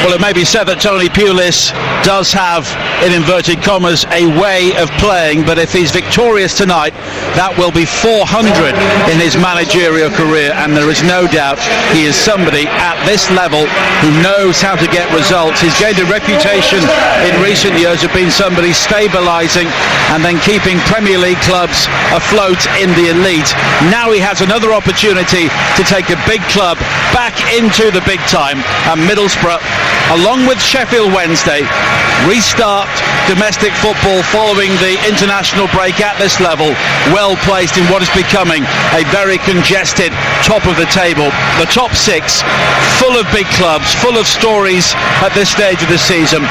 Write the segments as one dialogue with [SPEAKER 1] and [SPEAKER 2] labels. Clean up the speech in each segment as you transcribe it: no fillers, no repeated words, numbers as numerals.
[SPEAKER 1] Well, it may be said that Tony Pulis does have, in inverted commas, a way of playing, but if he's victorious tonight, that will be 400 in his managerial career, and there is no doubt he is somebody at this level who knows how to get results. He's gained a reputation in recent years of being somebody stabilising and then keeping Premier League clubs afloat in the elite. Now he has another opportunity to take a big club back into the big time, and Middlesbrough, along with Sheffield Wednesday, restart domestic football following the international break at this level, well placed in what is becoming a very congested top of the table. The top six, full of big clubs, full of stories at this stage of the season.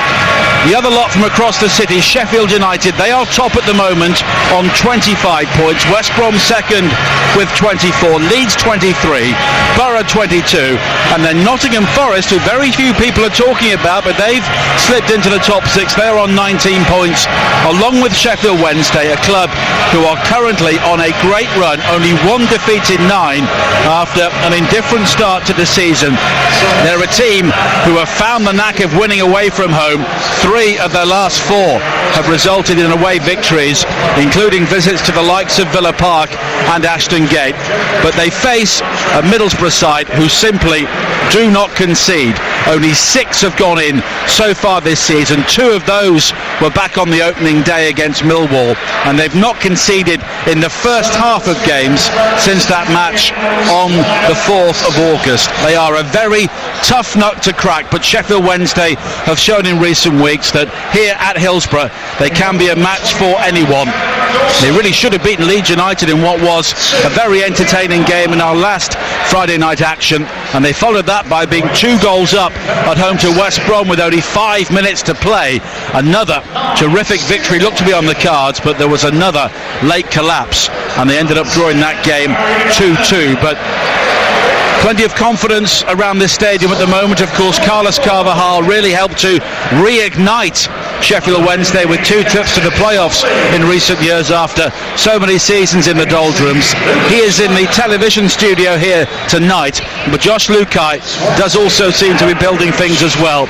[SPEAKER 1] The other lot from across the city, Sheffield United, they are top at the moment on 25 points. West Brom second with 24, Leeds 23, Borough 22, and then Nottingham Forest, who very few people are talking about, but they've slipped into the top six. They're on 19 points, along with Sheffield Wednesday, a club who are currently on a great run, only one defeat in 9 after an indifferent start to the season. They're a team who have found the knack of winning away from home. 3 of their last 4 have resulted in away victories, including visits to the likes of Villa Park and Ashton Gate. But they face a Middlesbrough side who simply do not concede. Only 6 have gone in so far this season. 2 of those were back on the opening day against Millwall, and they've not conceded in the first half of games since that match on the 4th of August. They are a very tough nut to crack, but Sheffield Wednesday have shown in recent weeks that here at Hillsborough they can be a match for anyone. They really should have beaten Leeds United in what was a very entertaining game in our last Friday night action, and they followed that by being 2 goals up at home to West Brom with only 5 minutes to play. Another terrific victory looked to be on the cards, but there was another late collapse and they ended up drawing that game 2-2. But plenty of confidence around this stadium at the moment. Of course, Carlos Carvajal really helped to reignite Sheffield Wednesday with 2 trips to the playoffs in recent years after so many seasons in the doldrums. He is in the television studio here tonight, but Josh Lukai does also seem to be building things as well.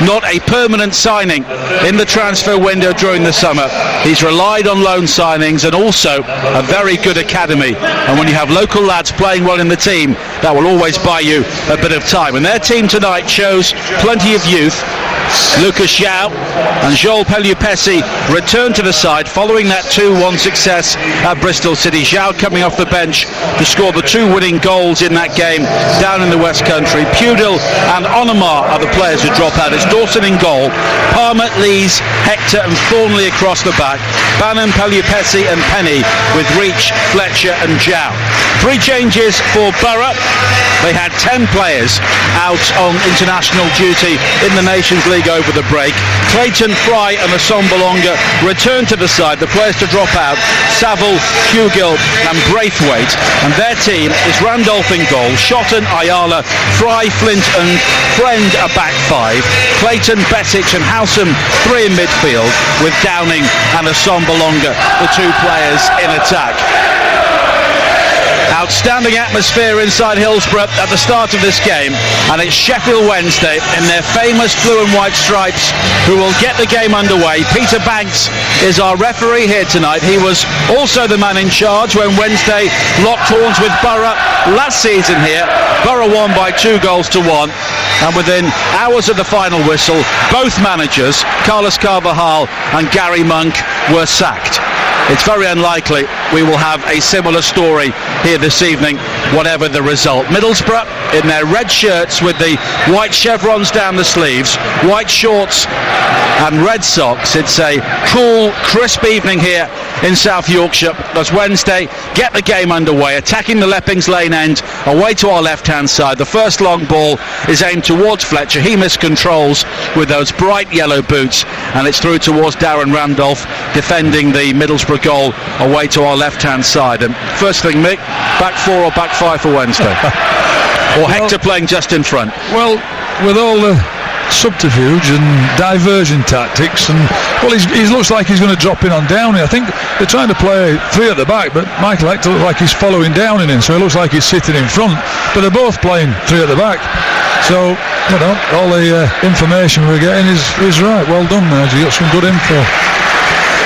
[SPEAKER 1] Not a permanent signing in the transfer window during the summer. He's relied on loan signings and also a very good academy. And when you have local lads playing well in the team, that will always buy you a bit of time. And their team tonight shows plenty of youth. Lucas João and Joel Pelupesi return to the side following that 2-1 success at Bristol City. João coming off the bench to score the 2 winning goals in that game down in the West Country. Pudil and Onamar are the players who drop out. It's Dawson in goal, Palmer, Lees, Hector and Thornley across the back, Bannon, Pelupesi and Penny, with Reach, Fletcher and João. 3 changes for Borough. They had 10 players out on international duty in the Nations League over the break. Clayton, Fry and Assombalonga return to the side. The players to drop out, Saville, Hugill and Braithwaite. And their team is Randolph in goal, Shotton, Ayala, Fry, Flint and Friend a back 5. Clayton, Betic and Howsam 3 in midfield, with Downing and Assombalonga, the 2 players in attack. Outstanding atmosphere inside Hillsborough at the start of this game, and it's Sheffield Wednesday in their famous blue and white stripes who will get the game underway. Peter Banks is our referee here tonight. He was also the man in charge when Wednesday locked horns with Borough last season here. Borough won by 2-1, and within hours of the final whistle, both managers, Carlos Carvajal and Gary Monk, were sacked. It's very unlikely we will have a similar story here this evening, whatever the result. Middlesbrough in their red shirts with the white chevrons down the sleeves, white shorts and red socks. It's a cool, crisp evening here in South Yorkshire as Wednesday get the game underway, attacking the Leppings Lane end, away to our left-hand side. The first long ball is aimed towards Fletcher. He miscontrols with those bright yellow boots, and it's through towards Darren Randolph, defending the Middlesbrough goal, away to our left-hand side. And first thing, Mick, back 4 or back 5 for Wednesday? Or Hector playing just in front?
[SPEAKER 2] Well, with all the subterfuge and diversion tactics, and well, he looks like he's going to drop in on Downey. I think they're trying to play 3 at the back, but Michael Hector looks like he's following Downey in, so it looks like he's sitting in front, but they're both playing 3 at the back. So, all the information we're getting is right. Well done, Nigel. You got some good info.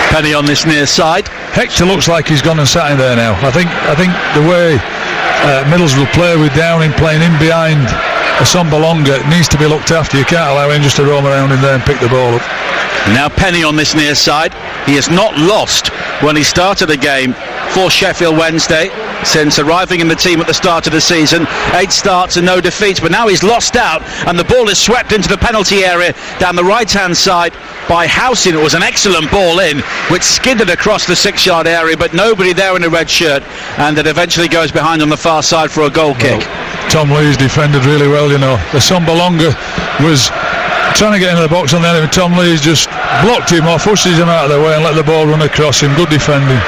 [SPEAKER 1] Penny on this near side.
[SPEAKER 2] Hector looks like he's gone and sat in there now. I think the way Middlesbrough play with Downing playing in behind Assombalonga needs to be looked after. You can't allow him just to roam around in there and pick the ball up.
[SPEAKER 1] Now Penny on this near side. He has not lost when he started a game for Sheffield Wednesday since arriving in the team at the start of the season. 8 starts and no defeats, but now he's lost out and the ball is swept into the penalty area down the right hand side by Housen. It was an excellent ball in which skidded across the 6-yard area, but nobody there in a red shirt, and it eventually goes behind on the far side for a goal kick.
[SPEAKER 2] Tom Lee's defended really well, The Sombalonga was trying to get into the box on the end, Tom Lee's just blocked him off, pushes him out of the way and let the ball run across him. Good defending.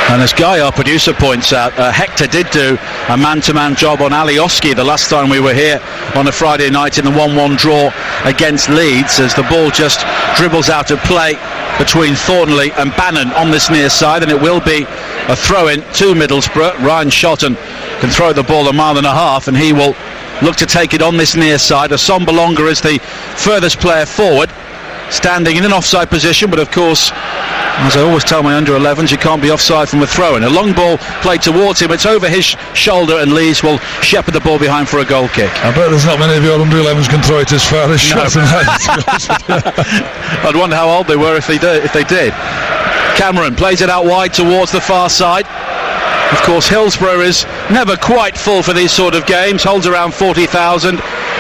[SPEAKER 1] And as Guy, our producer, points out, Hector did do a man-to-man job on Alioski the last time we were here on a Friday night in the 1-1 draw against Leeds, as the ball just dribbles out of play between Thornley and Bannon on this near side, and it will be a throw-in to Middlesbrough. Ryan Shotton can throw the ball 1.5 miles, and he will look to take it on this near side. Assombalonga is the furthest player forward, standing in an offside position, but of course, as I always tell my under-11s, you can't be offside from a throw-in. A long ball played towards him, it's over his shoulder, and Lees will shepherd the ball behind for a goal kick.
[SPEAKER 2] I bet there's not many of your under-11s can throw it as far as Shotton has.
[SPEAKER 1] I'd wonder how old they were if they did. Cameron plays it out wide towards the far side. Of course, Hillsborough is never quite full for these sort of games, holds around 40,000.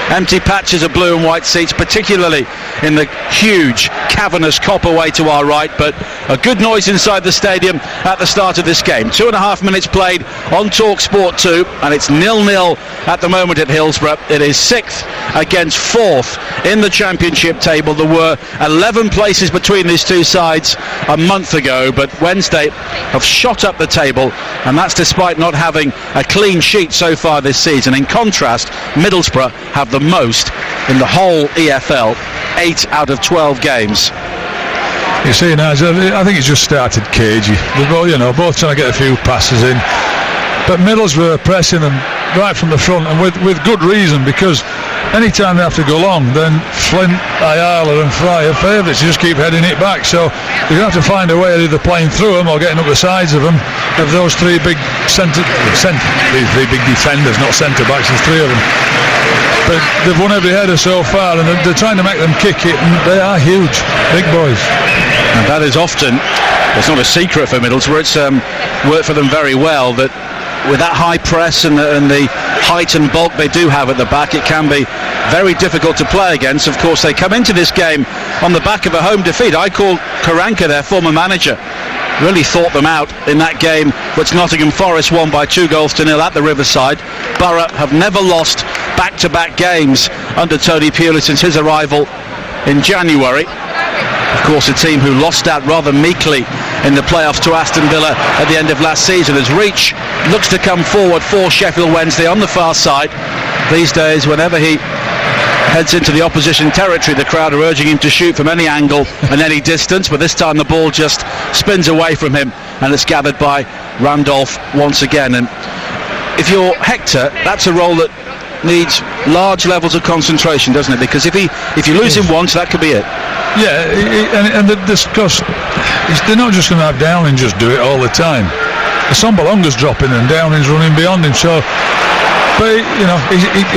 [SPEAKER 1] Empty patches of blue and white seats, particularly in the huge cavernous Copper Way to our right, but a good noise inside the stadium at the start of this game. 2.5 minutes played on TalkSport 2, and it's 0-0 at the moment at Hillsborough. It is 6th against 4th in the championship table. There were 11 places between these two sides a month ago, but Wednesday have shot up the table, and that's despite not having a clean sheet so far this season. In contrast, Middlesbrough have the most in the whole EFL, 8 out of 12 games.
[SPEAKER 2] You see, Nigel, I think it's just started cagey. They're both trying to get a few passes in, but Middlesbrough are pressing them right from the front, and with good reason, because any time they have to go long, then Flint, Ayala and Fry are favourites. You just keep heading it back, so you're going to have to find a way of either playing through them or getting up the sides of them. Of those three big three big defenders, not centre backs, there's 3 of them. But they've won every header so far, and they're trying to make them kick it, and they are huge, big boys.
[SPEAKER 1] And that is often, it's not a secret for Middlesbrough, it's worked for them very well, that with that high press and the height and bulk they do have at the back, it can be very difficult to play against. Of course, they come into this game on the back of a home defeat. I call Karanka, their former manager, really thought them out in that game which Nottingham Forest won by 2-0 at the Riverside. Borough have never lost back-to-back games under Tony Pulis since his arrival in January. Of course, a team who lost out rather meekly in the playoffs to Aston Villa at the end of last season, as Reach looks to come forward for Sheffield Wednesday on the far side. These days, whenever he heads into the opposition territory, the crowd are urging him to shoot from any angle and any distance, but this time the ball just spins away from him and it's gathered by Randolph once again. And if you're Hector, that's a role that needs large levels of concentration, doesn't it? Because if you lose him once, that could be it.
[SPEAKER 2] Yeah, and because they're not just going to have Downing just do it all the time. Sombalonga's dropping and Downing's running beyond him, so. But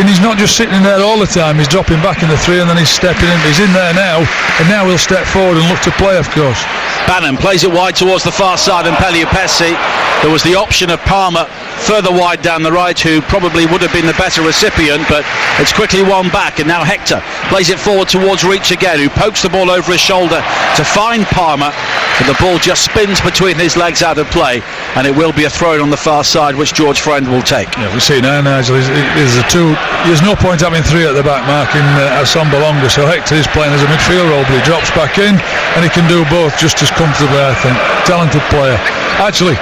[SPEAKER 2] he's not just sitting there all the time. He's dropping back in the 3 and then he's stepping in. He's in there now, and now he'll step forward and look to play, of course.
[SPEAKER 1] Bannon plays it wide towards the far side, and Peliupesi. There was the option of Palmer further wide down the right, who probably would have been the better recipient, but it's quickly won back, and now Hector plays it forward towards Reach again, who pokes the ball over his shoulder to find Palmer, but the ball just spins between his legs out of play, and it will be a throw on the far side, which George Friend will take.
[SPEAKER 2] Yeah, we see now, Nigel, there's no point having 3 at the back marking Assombalonga, so Hector is playing as a midfield role, but he drops back in, and he can do both just as comfortably, I think. Talented player. Actually,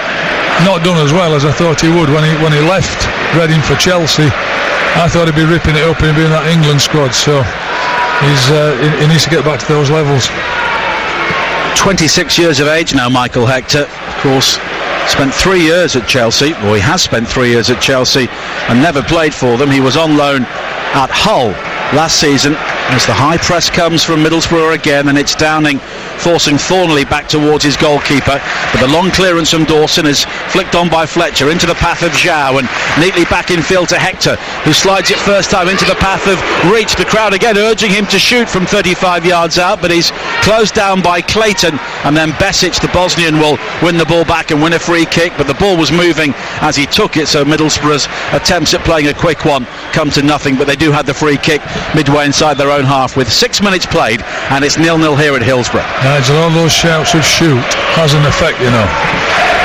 [SPEAKER 2] not done as well as I thought he would when he left Reading for Chelsea. I thought he'd be ripping it up and being in that England squad, so he needs to get back to those levels.
[SPEAKER 1] 26 years of age now, Michael Hector. Of course, spent 3 years at Chelsea, or he has spent 3 years at Chelsea and never played for them. He was on loan at Hull last season, as the high press comes from Middlesbrough again, and it's Downing forcing Thornley back towards his goalkeeper, but the long clearance from Dawson is flicked on by Fletcher into the path of Zhao, and neatly back in field to Hector, who slides it first time into the path of Reach. The crowd again urging him to shoot from 35 yards out, but he's closed down by Clayton, and then Besic, the Bosnian, will win the ball back and win a free kick, but the ball was moving as he took it, so Middlesbrough's attempts at playing a quick one come to nothing, but they do have the free kick midway inside their own half with 6 minutes played, and it's 0-0 here at Hillsborough.
[SPEAKER 2] Nigel, all those shouts of shoot has an effect, you know.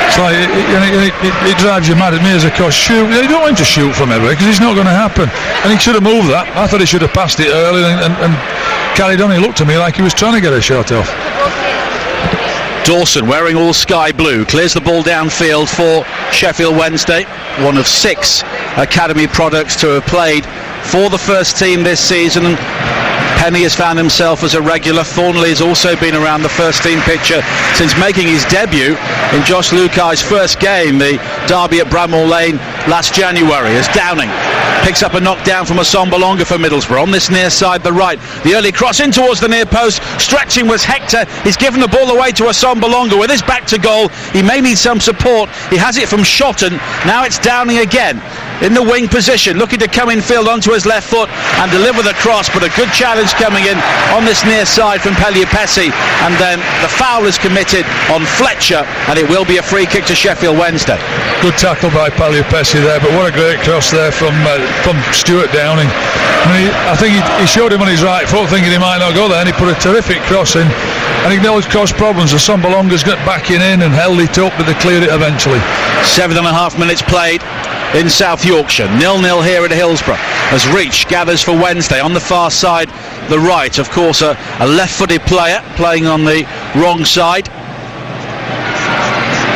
[SPEAKER 2] It's like it drives you mad at me as a coach. Shoot, you don't want him to shoot from everywhere because it's not going to happen, and he should have moved that. I thought he should have passed it early and carried on. He looked to me like he was trying to get a shot off.
[SPEAKER 1] Dawson, wearing all sky blue, clears the ball downfield for Sheffield Wednesday, one of 6 academy products to have played for the first team this season. Penny has found himself as a regular. Thornley has also been around the first team picture since making his debut in Josh Lukai's first game, the derby at Bramall Lane last January, as Downing picks up a knockdown from Assombalonga for Middlesbrough on this near side, the right. The early cross in towards the near post, stretching was Hector. He's given the ball away to Assombalonga with his back to goal. He may need some support. He has it from Shotton. Now it's Downing again in the wing position, looking to come in field onto his left foot and deliver the cross, but a good challenge coming in on this near side from Peliupesi, and then the foul is committed on Fletcher, and it will be a free kick to Sheffield Wednesday.
[SPEAKER 2] Good tackle by Peliupesi there, but what a great cross there from Stuart Downing. I mean, I think he showed him on his right foot thinking he might not go there, and he put a terrific cross in, and it nearly caused problems. The Assombalonga's got backing in and held it up, but they cleared it eventually.
[SPEAKER 1] 7.5 minutes played in South Yorkshire, 0-0 here at Hillsborough, as Reach gathers for Wednesday on the far side, the right. Of course, a left-footed player playing on the wrong side,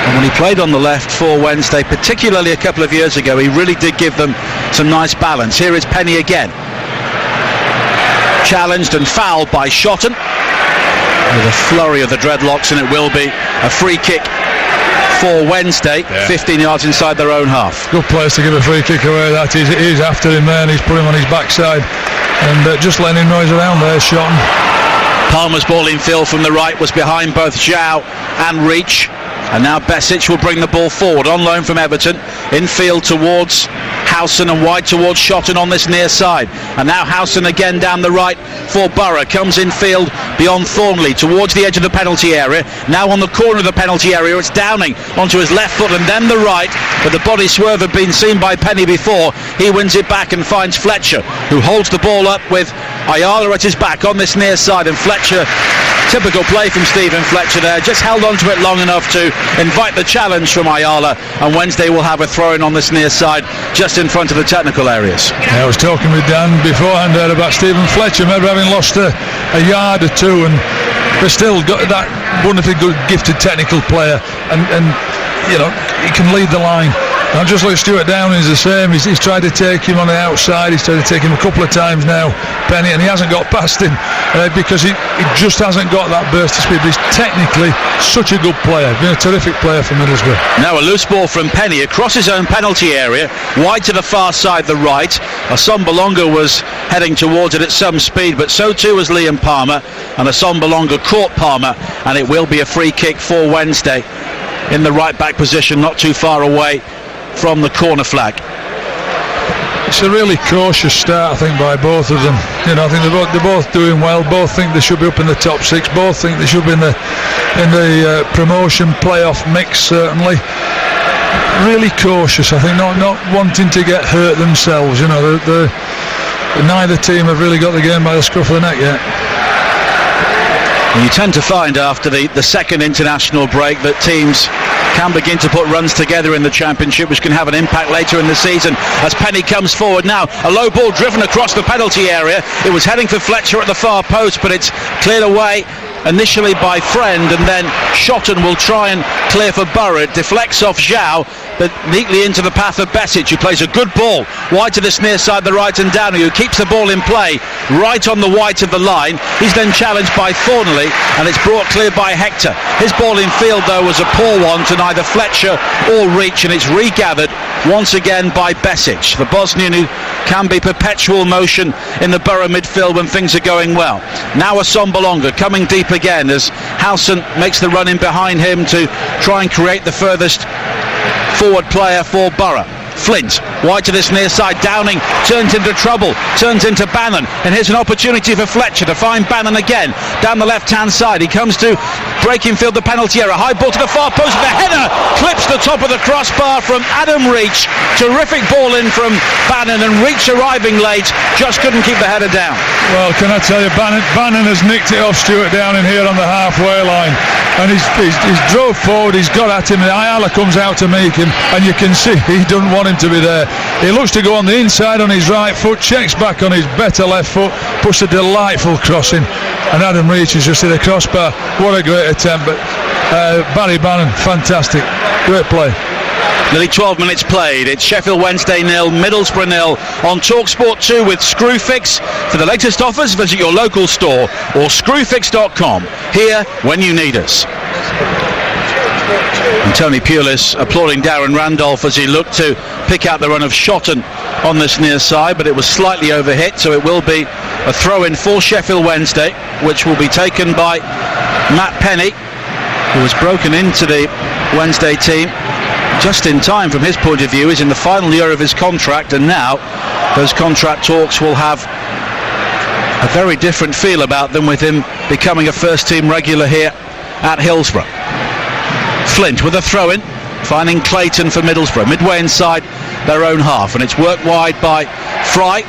[SPEAKER 1] and when he played on the left for Wednesday, particularly a couple of years ago, he really did give them some nice balance. Here is Penny again, challenged and fouled by Shotton with a flurry of the dreadlocks, and it will be a free kick for Wednesday, 15 yards inside their own half.
[SPEAKER 2] Good place to give a free kick away. That he's after him there, and he's put him on his backside and just letting him noise around there. Shotton.
[SPEAKER 1] Palmer's ball in field from the right was behind both Zhao and Reach, and now Besic will bring the ball forward on loan from Everton, in field towards Howson and wide towards Shotton on this near side, and now Howson again down the right for Borough, comes in field beyond Thornley towards the edge of the penalty area. Now on the corner of the penalty area, it's Downing onto his left foot and then the right, but the body swerve had been seen by Penny before. He wins it back and finds Fletcher, who holds the ball up with Ayala at his back on this near side, and Fletcher, typical play from Stephen Fletcher there, just held on to it long enough to invite the challenge from Ayala, and Wednesday will have a throw-in on this near side just in front of the technical areas.
[SPEAKER 2] Yeah, I was talking with Dan beforehand there about Stephen Fletcher maybe having lost a yard or two, and they're still got that wonderfully good gifted technical player, and you know, he can lead the line. And just like Stuart Downing is the same. He's tried to take him on the outside. He's tried to take him a couple of times now, Penny, and he hasn't got past him because he just hasn't got that burst of speed. But he's technically such a good player, been a terrific player for Middlesbrough.
[SPEAKER 1] Now a loose ball from Penny across his own penalty area, wide to the far side, the right. Assombalonga was heading towards it at some speed, but so too was Liam Palmer, and Assombalonga caught Palmer, and it will be a free kick for Wednesday in the right back position, not too far away from the corner flag.
[SPEAKER 2] It's a really cautious start, I think, by both of them. You know, I think they're both doing well. Both think they should be up in the top 6. Both think they should be in the promotion playoff mix. Certainly, really cautious. I think not wanting to get hurt themselves. You know, neither team have really got the game by the scruff of the neck yet.
[SPEAKER 1] You tend to find after the second international break that teams can begin to put runs together in the Championship, which can have an impact later in the season. As Penny comes forward now, a low ball driven across the penalty area. It was heading for Fletcher at the far post, but it's cleared away initially by Friend, and then Shotton will try and clear for Borough. It deflects off Zhao, but neatly into the path of Besic, who plays a good ball wide to this near side, the right, and Downey, who keeps the ball in play right on the white of the line. He's then challenged by Thornley, and it's brought clear by Hector. His ball in field, though, was a poor one to neither Fletcher or Reach, and it's regathered once again by Besic, the Bosnian who can be perpetual motion in the Borough midfield when things are going well. Now Assombalonga coming deep again as Howson makes the run in behind him to try and create the furthest forward player for Borough. Flint wide to this near side. Downing turns into trouble, turns into Bannon, and here's an opportunity for Fletcher to find Bannon again down the left hand side. He comes to breaking field, the penalty area, high ball to the far post, the header clips the top of the crossbar from Adam Reach. Terrific ball in from Bannon, and Reach arriving late just couldn't keep the header down.
[SPEAKER 2] Well, can I tell you, Bannon has nicked it off Stewart down in here on the halfway line, and he's drove forward, he's got at him, and Ayala comes out to make him, and you can see he doesn't want him to be there. He looks to go on the inside on his right foot, checks back on his better left foot, puts a delightful crossing, and Adam Reach has just hit the crossbar. What a great attempt, but Barry Bannon, fantastic, great play.
[SPEAKER 1] Nearly 12 minutes played. It's Sheffield Wednesday 0, Middlesbrough 0 on TalkSport 2 with Screwfix. For the latest offers, visit your local store or screwfix.com. Here when you need us. And Tony Pulis applauding Darren Randolph as he looked to pick out the run of Shotton on this near side, but it was slightly overhit, so it will be a throw-in for Sheffield Wednesday, which will be taken by Matt Penny, who was broken into the Wednesday team just in time from his point of view. He's in the final year of his contract, and now those contract talks will have a very different feel about them with him becoming a first-team regular here at Hillsborough. Flint with a throw-in, finding Clayton for Middlesbrough, midway inside their own half, and it's worked wide by Fry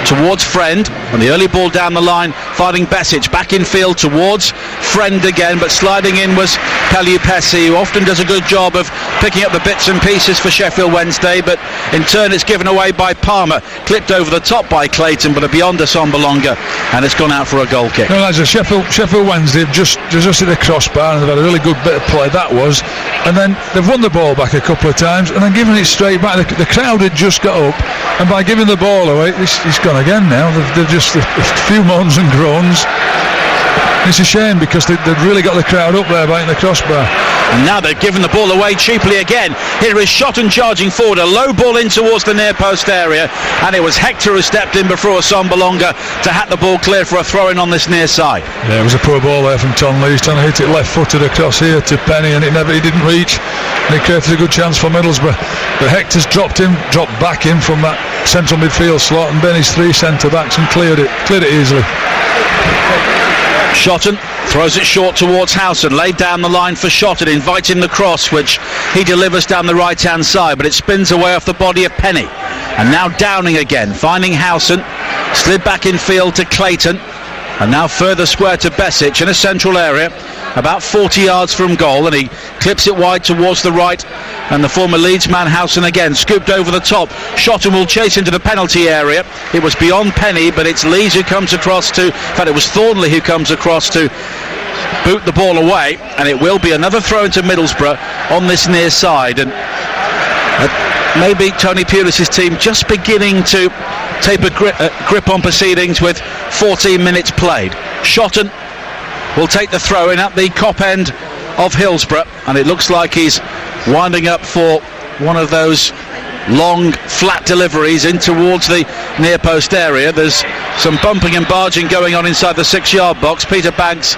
[SPEAKER 1] towards Friend, and the early ball down the line, finding Besic back in field towards Friend again, but sliding in was Kalupesi, who often does a good job of picking up the bits and pieces for Sheffield Wednesday, but in turn it's given away by Palmer, clipped over the top by Clayton, but a beyond Assombalonga, and it's gone out for a goal kick.
[SPEAKER 2] No, lads, Sheffield Wednesday have just hit the crossbar, and they've had a really good bit of play, that was, and then they've won the ball back a couple of times, and then given it straight back. The crowd had just got up, and by giving the ball away, it's gone again now. They've just a few moans and groans. It's a shame because they've really got the crowd up there biting the crossbar.
[SPEAKER 1] And now they've given the ball away cheaply again. Here is Shotton charging forward, a low ball in towards the near post area, and it was Hector who stepped in before Assombalonga to hat the ball clear for a throw-in on this near side.
[SPEAKER 2] Yeah, it was a poor ball there from Tonley. He's trying to hit it left-footed across here to Penny, and he didn't reach, and it created a good chance for Middlesbrough. But Hector's dropped back in from that central midfield slot, and Benny's three centre-backs and cleared it easily.
[SPEAKER 1] Shotton throws it short towards Howson, laid down the line for Shotton, inviting the cross, which he delivers down the right hand side, but it spins away off the body of Penny. And now Downing again, finding Howson, slid back in field to Clayton, and now further square to Besic in a central area about 40 yards from goal, and he clips it wide towards the right, and the former Leeds man Howson again scooped over the top. Shotton will chase into the penalty area. It was beyond Penny, but it's Lees who comes across to, in fact it was Thornley who comes across to boot the ball away, and it will be another throw into Middlesbrough on this near side. And maybe Tony Pulis' team just beginning to take a grip on proceedings with 14 minutes played. Shotton will take the throw in at the cop end of Hillsborough, and it looks like he's winding up for one of those long flat deliveries in towards the near post area. There's some bumping and barging going on inside the 6-yard box. Peter Banks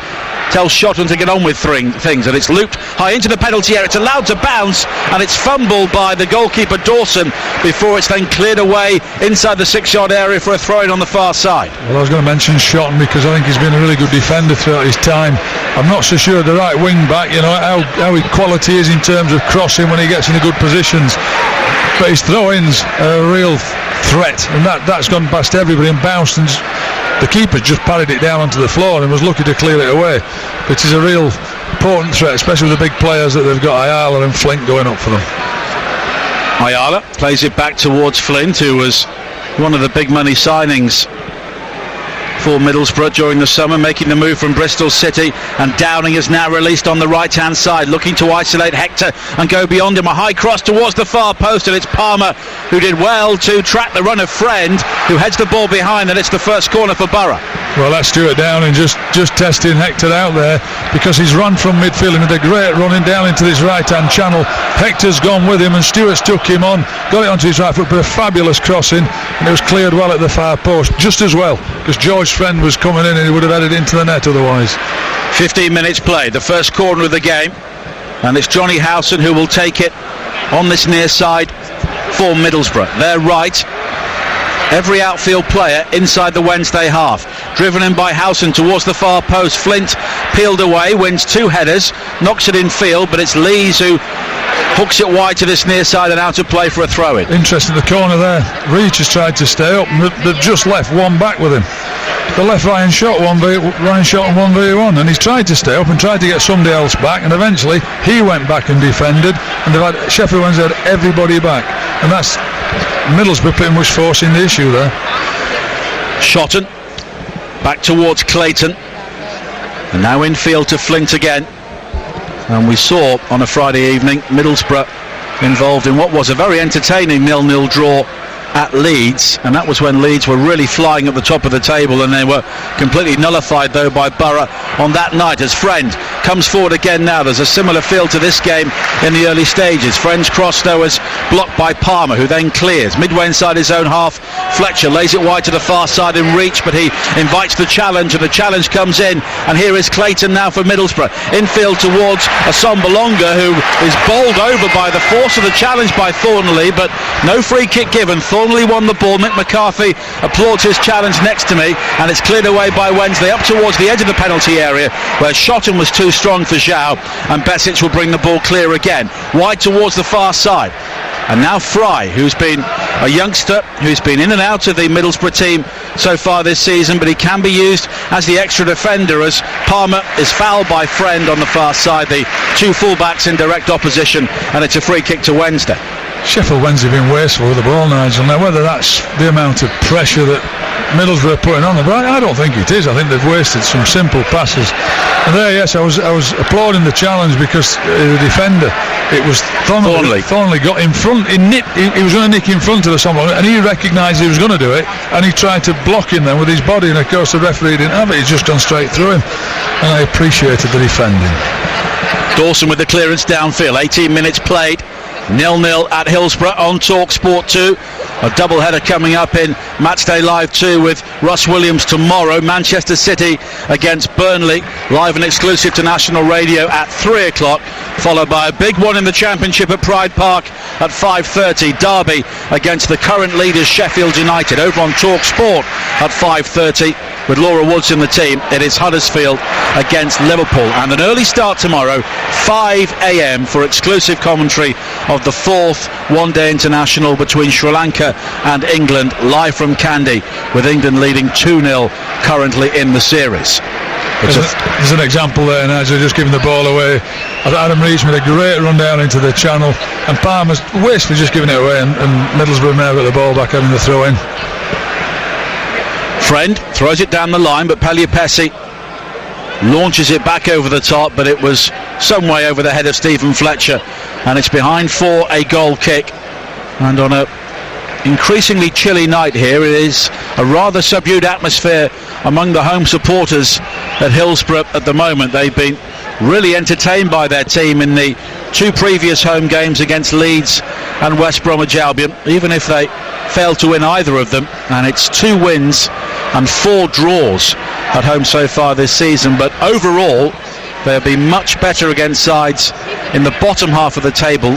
[SPEAKER 1] tells Shotton to get on with things, and it's looped high into the penalty area. It's allowed to bounce, and it's fumbled by the goalkeeper Dawson before it's then cleared away inside the 6-yard area for a throw-in on the far side.
[SPEAKER 2] Well, I was going to mention Shotton because I think he's been a really good defender throughout his time. I'm not so sure the right wing back, how his quality is in terms of crossing when he gets into good positions, but his throw-ins are a real threat, and that's gone past everybody and bounced, and the keeper just parried it down onto the floor and was lucky to clear it away. It is a real important threat, especially with the big players that they've got, Ayala and Flint going up for them.
[SPEAKER 1] Ayala plays it back towards Flint, who was one of the big money signings for Middlesbrough during the summer, making the move from Bristol City, and Downing is now released on the right hand side, looking to isolate Hector and go beyond him. A high cross towards the far post, and it's Palmer who did well to track the run of Friend, who heads the ball behind, and it's the first corner for Borough.
[SPEAKER 2] Well, that's Stuart Downing just testing Hector out there, because he's run from midfield and did a great running down into his right hand channel. Hector's gone with him and Stuart's took him on, got it onto his right foot, but a fabulous crossing, and it was cleared well at the far post, just as well, because George Friend was coming in and he would have headed into the net otherwise. 15
[SPEAKER 1] minutes played, the first corner of the game, and it's Johnny Howson who will take it on this near side for Middlesbrough. They're right. Every outfield player inside the Wednesday half. Driven in by Howson towards the far post. Flint peeled away, wins 2 headers, knocks it in field, but it's Lees who hooks it wide to this near side and out of play for a throw-in.
[SPEAKER 2] Interesting, the corner there. Reach has tried to stay up, and they've just left one back with him. They left Ryan Shot 1v1, and he's tried to stay up and tried to get somebody else back, and eventually he went back and defended, and they've had Sheffield Wednesday had everybody back, and that's Middlesbrough pretty much forcing the issue there.
[SPEAKER 1] Shotton back towards Clayton, and now infield to Flint again. And we saw on a Friday evening Middlesbrough involved in what was a very entertaining 0-0 draw at Leeds, and that was when Leeds were really flying at the top of the table, and they were completely nullified though by Borough on that night as Friend comes forward again now. There's a similar feel to this game in the early stages. Friend's cross though is blocked by Palmer, who then clears midway inside his own half. Fletcher lays it wide to the far side in reach, but he invites the challenge, and the challenge comes in, and here is Clayton now for Middlesbrough, infield towards Assombalonga, who is bowled over by the force of the challenge by Thornley, but no free kick given. Thornley won the ball. Mick McCarthy applauds his challenge next to me, and it's cleared away by Wednesday up towards the edge of the penalty area, where Shotton was too strong for Zhao, and Besic will bring the ball clear again, wide towards the far side. And now Fry, who's been a youngster, who's been in and out of the Middlesbrough team so far this season, but he can be used as the extra defender, as Palmer is fouled by Friend on the far side. The 2 fullbacks in direct opposition, and it's a free kick to Wednesday.
[SPEAKER 2] Sheffield Wednesday have been wasteful with the ball, Nigel. Now, whether that's the amount of pressure that Middlesbrough are putting on them, but I don't think it is. I think they've wasted some simple passes. And there, yes, I was applauding the challenge, because the defender, it was Thornley got in front. He was going to nick in front of someone, and he recognised he was going to do it, and he tried to block him then with his body, and of course the referee didn't have it. He's just gone straight through him, and I appreciated the defending.
[SPEAKER 1] Dawson with the clearance downfield. 18 minutes played. 0-0 at Hillsborough on Talk Sport 2. A double-header coming up in Matchday Live 2 with Russ Williams tomorrow. Manchester City against Burnley, live and exclusive to national radio at 3 o'clock, followed by a big one in the Championship at Pride Park at 5:30. Derby against the current leaders Sheffield United over on Talk Sport at 5:30 with Laura Woods in the team. It is Huddersfield against Liverpool, and an early start tomorrow, 5 a.m. for exclusive commentary of the 4th one-day international between Sri Lanka and England, live from Kandy, with England leading 2-0 currently in the series.
[SPEAKER 2] There's an example there, Nigel, just giving the ball away. Adam Rees made a great run down into the channel, and Palmer's wastefully just giving it away, and Middlesbrough now got the ball back, having the throw in.
[SPEAKER 1] Friend throws it down the line, but Peliapesi launches it back over the top, but it was some way over the head of Stephen Fletcher, and it's behind for a goal kick. And on a increasingly chilly night here, it is a rather subdued atmosphere among the home supporters at Hillsborough at the moment. They've been really entertained by their team in the 2 previous home games against Leeds and West Bromwich Albion, even if they failed to win either of them. And it's 2 wins and 4 draws at home so far this season, but overall they'll be much better against sides in the bottom half of the table.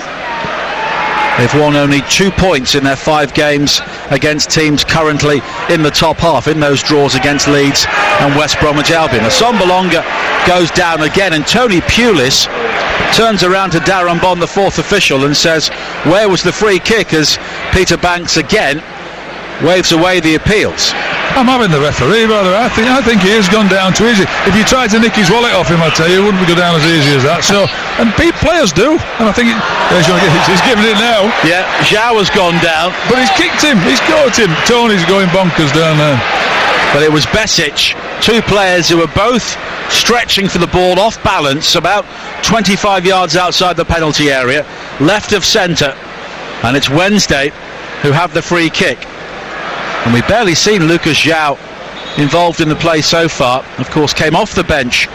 [SPEAKER 1] They've won only 2 points in their 5 games against teams currently in the top half, in those draws against Leeds and West Bromwich Albion. Assombalonga goes down again, and Tony Pulis turns around to Darren Bond, the 4th official, and says, where was the free kick, as Peter Banks again waves away the appeals.
[SPEAKER 2] I'm having the referee, brother. I think he has gone down too easy. If you tried to nick his wallet off him, I tell you, it wouldn't go down as easy as that. So, and players do, and I think he's giving it now.
[SPEAKER 1] Yeah, Zhao has gone down,
[SPEAKER 2] but he's kicked him. He's caught him. Tony's going bonkers down there.
[SPEAKER 1] but it was Besic, two players who were both stretching for the ball off balance about 25 yards outside the penalty area, left of centre, and it's Wednesday who have the free kick. And we've barely seen Lucas João involved in the play so far. Of course, came off the bench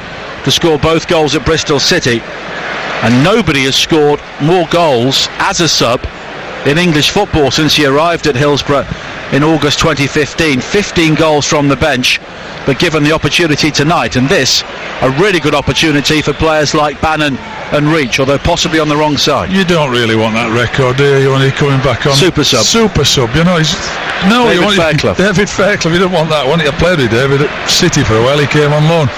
[SPEAKER 1] to score both goals at Bristol City, and nobody has scored more goals as a sub in English football since he arrived at Hillsborough in August 2015. 15 goals from the bench, but given the opportunity tonight, and this a really good opportunity for players like Bannon and Reach, although possibly on the wrong side.
[SPEAKER 2] You don't really want that record, do you, when he's coming back on?
[SPEAKER 1] Super sub,
[SPEAKER 2] you know. David Fairclough, you don't want that. When he played with David at City for a while, he came on loan.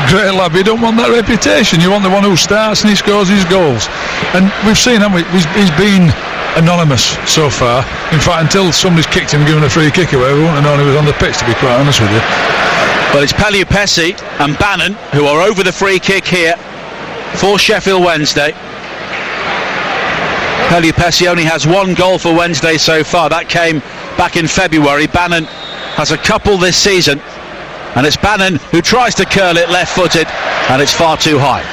[SPEAKER 2] Great lad, but you don't want that reputation. You want the one who starts and he scores his goals. And we've seen, haven't we, he's been anonymous so far. In fact, until somebody's kicked him giving a free kick away, we wouldn't have known he was on the pitch, to be quite honest with you.
[SPEAKER 1] But it's Pelupessy and Bannon who are over the free kick here for Sheffield Wednesday. Pelupessy only has one goal for Wednesday so far. That came back in February. Bannon has a couple this season, and it's Bannon who tries to curl it left-footed, and it's far too high.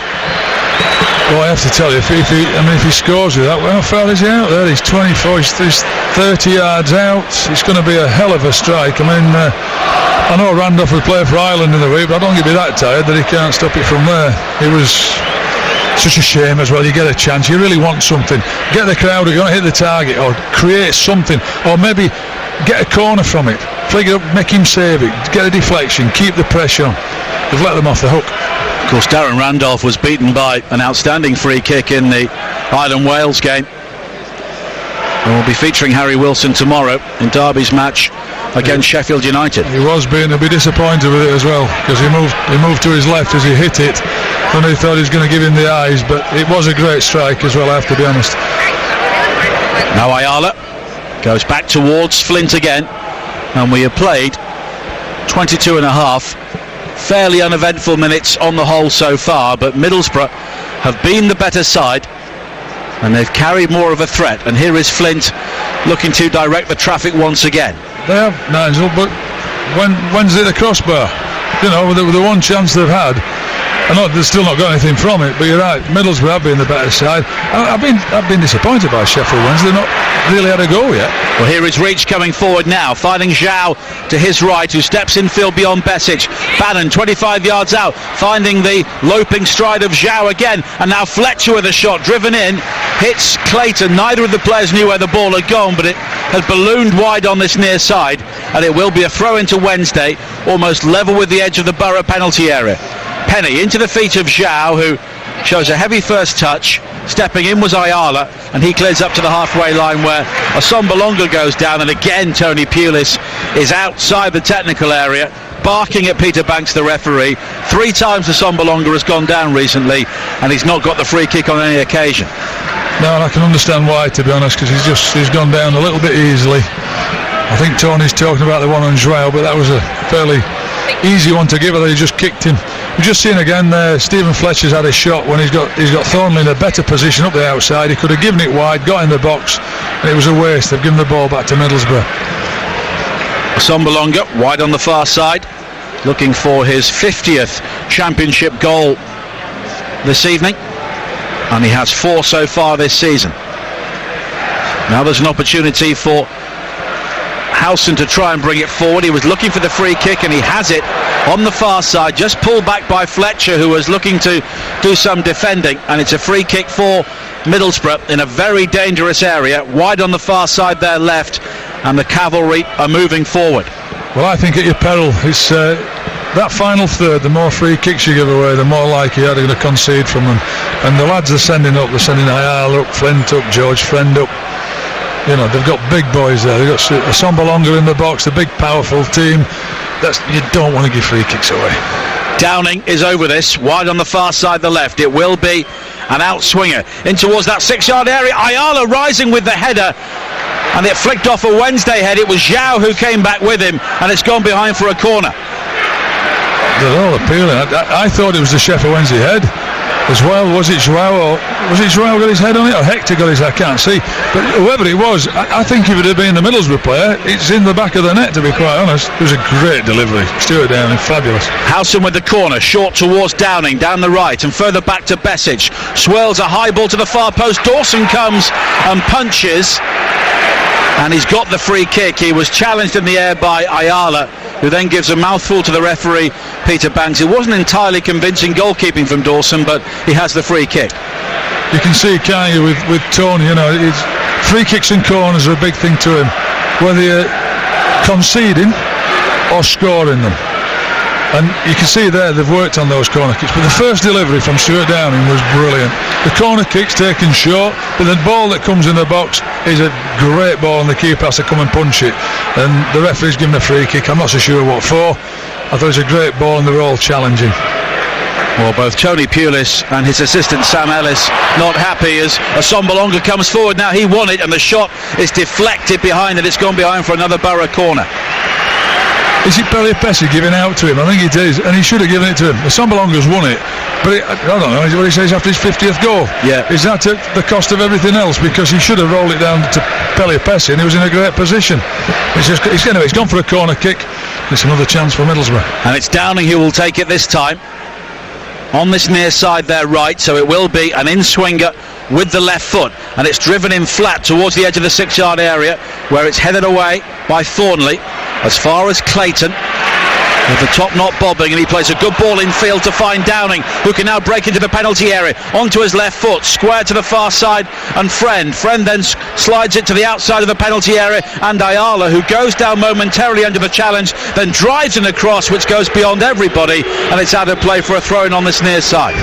[SPEAKER 2] Well, I have to tell you, if he scores with that, how far is he out there? He's 24, he's 30 yards out. It's going to be a hell of a strike. I know Randolph would play for Ireland in the week, but I don't think he'd be that tired that he can't stop it from there. It was such a shame as well. You get a chance, you really want something, get the crowd, you're going to hit the target or create something, or maybe get a corner from it, flick it up, make him save it, get a deflection, keep the pressure on. They've let them off the hook.
[SPEAKER 1] Of course, Darren Randolph was beaten by an outstanding free kick in the Ireland-Wales game. And we'll be featuring Harry Wilson tomorrow in Derby's match against Sheffield United.
[SPEAKER 2] He'll be disappointed with it as well, because he moved to his left as he hit it, and he thought he was going to give him the eyes, but it was a great strike as well, I have to be honest.
[SPEAKER 1] Now Ayala goes back towards Flint again, and we have played 22 and a half fairly uneventful minutes on the whole so far, but Middlesbrough have been the better side and they've carried more of a threat, and here is Flint looking to direct the traffic once again.
[SPEAKER 2] They have, Nigel, but when's it the crossbar? You know, with the one chance they've had, I know they've still not got anything from it, but you're right, Middlesbrough have been the better side. I've been disappointed by Sheffield Wednesday. They've not really had a go yet.
[SPEAKER 1] Well, here is Reach coming forward now, finding João to his right, who steps in field beyond Besic. Bannon 25 yards out, finding the loping stride of João again, and now Fletcher with a shot driven in, hits Clayton. Neither of the players knew where the ball had gone, but it has ballooned wide on this near side, and it will be a throw into Wednesday, almost level with the edge of the Borough penalty area. Penny into the feet of João, who shows a heavy first touch. Stepping in was Ayala, and he clears up to the halfway line where Asombalonga goes down, and again Tony Pulis is outside the technical area, barking at Peter Banks, the referee. 3 times Asombalonga has gone down recently, and he's not got the free kick on any occasion.
[SPEAKER 2] No, and I can understand why, to be honest, because he's gone down a little bit easily. I think Tony's talking about the one on João, but that was a fairly easy one to give, although he just kicked him. We've just seen again Stephen Fletcher's had a shot when he's got Thornley in a better position up the outside. He could have given it wide, got in the box, and it was a waste. They've given the ball back to Middlesbrough.
[SPEAKER 1] Asombalonga wide on the far side, looking for his 50th championship goal this evening, and he has 4 so far this season. Now there's an opportunity for Howson to try and bring it forward. He was looking for the free kick, and he has it on the far side, just pulled back by Fletcher, who was looking to do some defending, and it's a free kick for Middlesbrough in a very dangerous area, wide on the far side there left, and the cavalry are moving forward.
[SPEAKER 2] Well, I think at your peril, it's that final third, the more free kicks you give away, the more likely you're going to concede from them, and the lads are sending Ayala up, Flint up, George Friend up. You know, they've got big boys there. They've got Asombalonga in the box, the big powerful team. You don't want to give free kicks away.
[SPEAKER 1] Downing is over this, wide on the far side, the left. It will be an outswinger in towards that 6-yard area. Ayala rising with the header, and it flicked off a Wednesday head. It was João who came back with him, and it's gone behind for a corner.
[SPEAKER 2] They're all appealing. I thought it was the Sheffield Wednesday head. as well. Was it Joao got his head on it, or Hector got his head? I can't see, but whoever it was, I think if it had been the Middlesbrough player, it's in the back of the net, to be quite honest. It was a great delivery. Stuart Downing, fabulous.
[SPEAKER 1] Howson with the corner, short towards Downing, down the right and further back to Besic. Swirls a high ball to the far post. Dawson comes and punches, and he's got the free kick. He was challenged in the air by Ayala, who then gives a mouthful to the referee, Peter Banks. It wasn't entirely convincing goalkeeping from Dawson, but he has the free kick.
[SPEAKER 2] You can see, can't you, with Tony, you know, free kicks and corners are a big thing to him, whether you're conceding or scoring them. And you can see there they've worked on those corner kicks, but the first delivery from Stuart Downing was brilliant. The corner kick's taken short, but the ball that comes in the box is a great ball, and the keeper has to come and punch it, and the referee's given a free kick. I'm not so sure what for. I thought it was a great ball, and they're all challenging.
[SPEAKER 1] Well, both Tony Pulis and his assistant Sam Ellis not happy as Assombalonga comes forward. Now he won it, and the shot is deflected behind, and it's gone behind for another Borough corner.
[SPEAKER 2] Is it Pellier-Pessi giving out to him? I think it is, and he should have given it to him. Assombalonga's won it, but I don't know what he says after his 50th goal.
[SPEAKER 1] Yeah.
[SPEAKER 2] Is that at the cost of everything else? Because he should have rolled it down to Pellier-Pessi, and he was in a great position. He's gone for a corner kick. It's another chance for Middlesbrough.
[SPEAKER 1] And it's Downing who will take it this time. On this near side there right, so it will be an in-swinger with the left foot, and it's driven in flat towards the edge of the 6-yard area, where it's headed away by Thornley as far as Clayton, with the top not bobbing, and he plays a good ball in field to find Downing, who can now break into the penalty area, onto his left foot, square to the far side, and Friend then slides it to the outside of the penalty area, and Ayala, who goes down momentarily under the challenge, then drives in across, which goes beyond everybody, and it's out of play for a throw-in on this near side.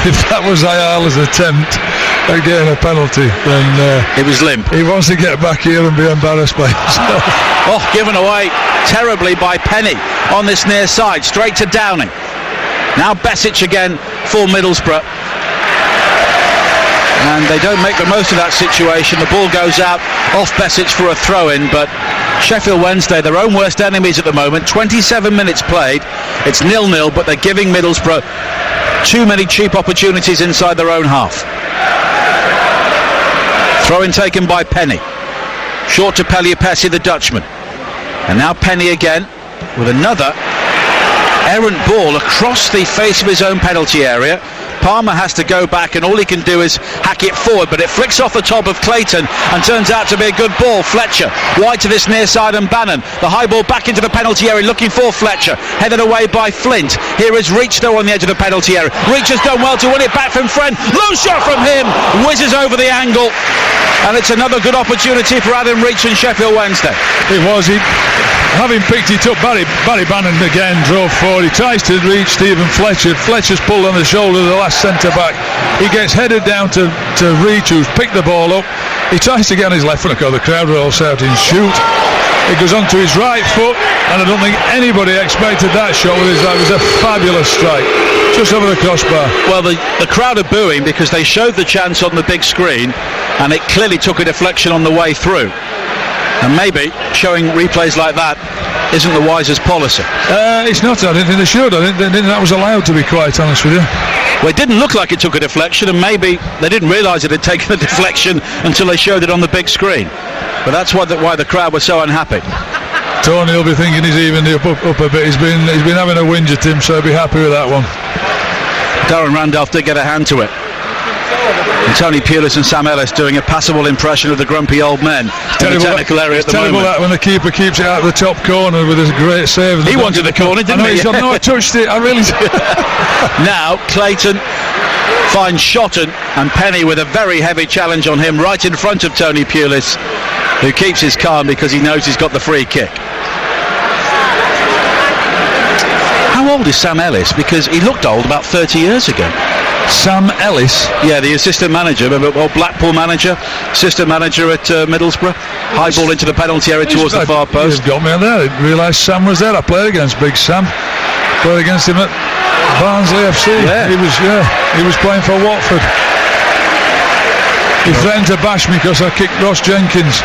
[SPEAKER 2] If that was Ayala's attempt at getting a penalty, then
[SPEAKER 1] it was limp.
[SPEAKER 2] He wants to get back here and be embarrassed by himself.
[SPEAKER 1] Oh, given away terribly by Penny on this near side, straight to Downing. Now Besic again for Middlesbrough, and they don't make the most of that situation. The ball goes out off Besic for a throw-in, but Sheffield Wednesday, their own worst enemies at the moment. 27 minutes played, it's 0-0, but they're giving Middlesbrough too many cheap opportunities inside their own half. Throw-in taken by Penny, short to Pellier-Pessi, the Dutchman, and now Penny again with another errant ball across the face of his own penalty area. Palmer has to go back, and all he can do is hack it forward, but it flicks off the top of Clayton and turns out to be a good ball. Fletcher wide to this near side, and Bannon, the high ball back into the penalty area, looking for Fletcher, headed away by Flint. Here is Reach though on the edge of the penalty area. Reach has done well to win it back from Friend. Loose shot from him, whizzes over the angle, and it's another good opportunity for Adam Reach and Sheffield Wednesday.
[SPEAKER 2] It was. Having picked it up, Barry Bannon again drove forward. He tries to reach Stephen Fletcher. Fletcher's pulled on the shoulder of the last centre-back. He gets headed down to Reach, who's picked the ball up. He tries to get on his left foot. The crowd are all shouting, shoot. It goes onto his right foot, and I don't think anybody expected that shot. That was a fabulous strike, just over the crossbar.
[SPEAKER 1] Well, the crowd are booing because they showed the chance on the big screen, and it clearly took a deflection on the way through. And maybe showing replays like that isn't the wisest policy.
[SPEAKER 2] It's not. I didn't think they should. I didn't think that was allowed, to be quite honest with you.
[SPEAKER 1] Well, it didn't look like it took a deflection, and maybe they didn't realise it had taken a deflection until they showed it on the big screen. But that's why the crowd was so unhappy.
[SPEAKER 2] Tony will be thinking he's evened it up a bit. He's been having a whinge at him, so he'll be happy with that one.
[SPEAKER 1] Darren Randolph did get a hand to it. And Tony Pulis and Sam Ellis doing a passable impression of the grumpy old men in the technical area at the moment.
[SPEAKER 2] Terrible that when the keeper keeps it out of the top corner with a great save.
[SPEAKER 1] He wanted the corner, didn't he?
[SPEAKER 2] I touched it. I really did.
[SPEAKER 1] Now Clayton finds Shotton, and Penny with a very heavy challenge on him right in front of Tony Pulis, who keeps his calm because he knows he's got the free kick. How old is Sam Ellis? Because he looked old about 30 years ago.
[SPEAKER 2] Sam Ellis?
[SPEAKER 1] Yeah, the assistant manager, Blackpool manager, assistant manager at Middlesbrough. High ball into the penalty area towards the far post.
[SPEAKER 2] He's got me on there. I didn't realise Sam was there. I played against Big Sam. Played against him at Barnsley FC.
[SPEAKER 1] Yeah.
[SPEAKER 2] He was playing for Watford. He threatened to bash me because I kicked Ross Jenkins.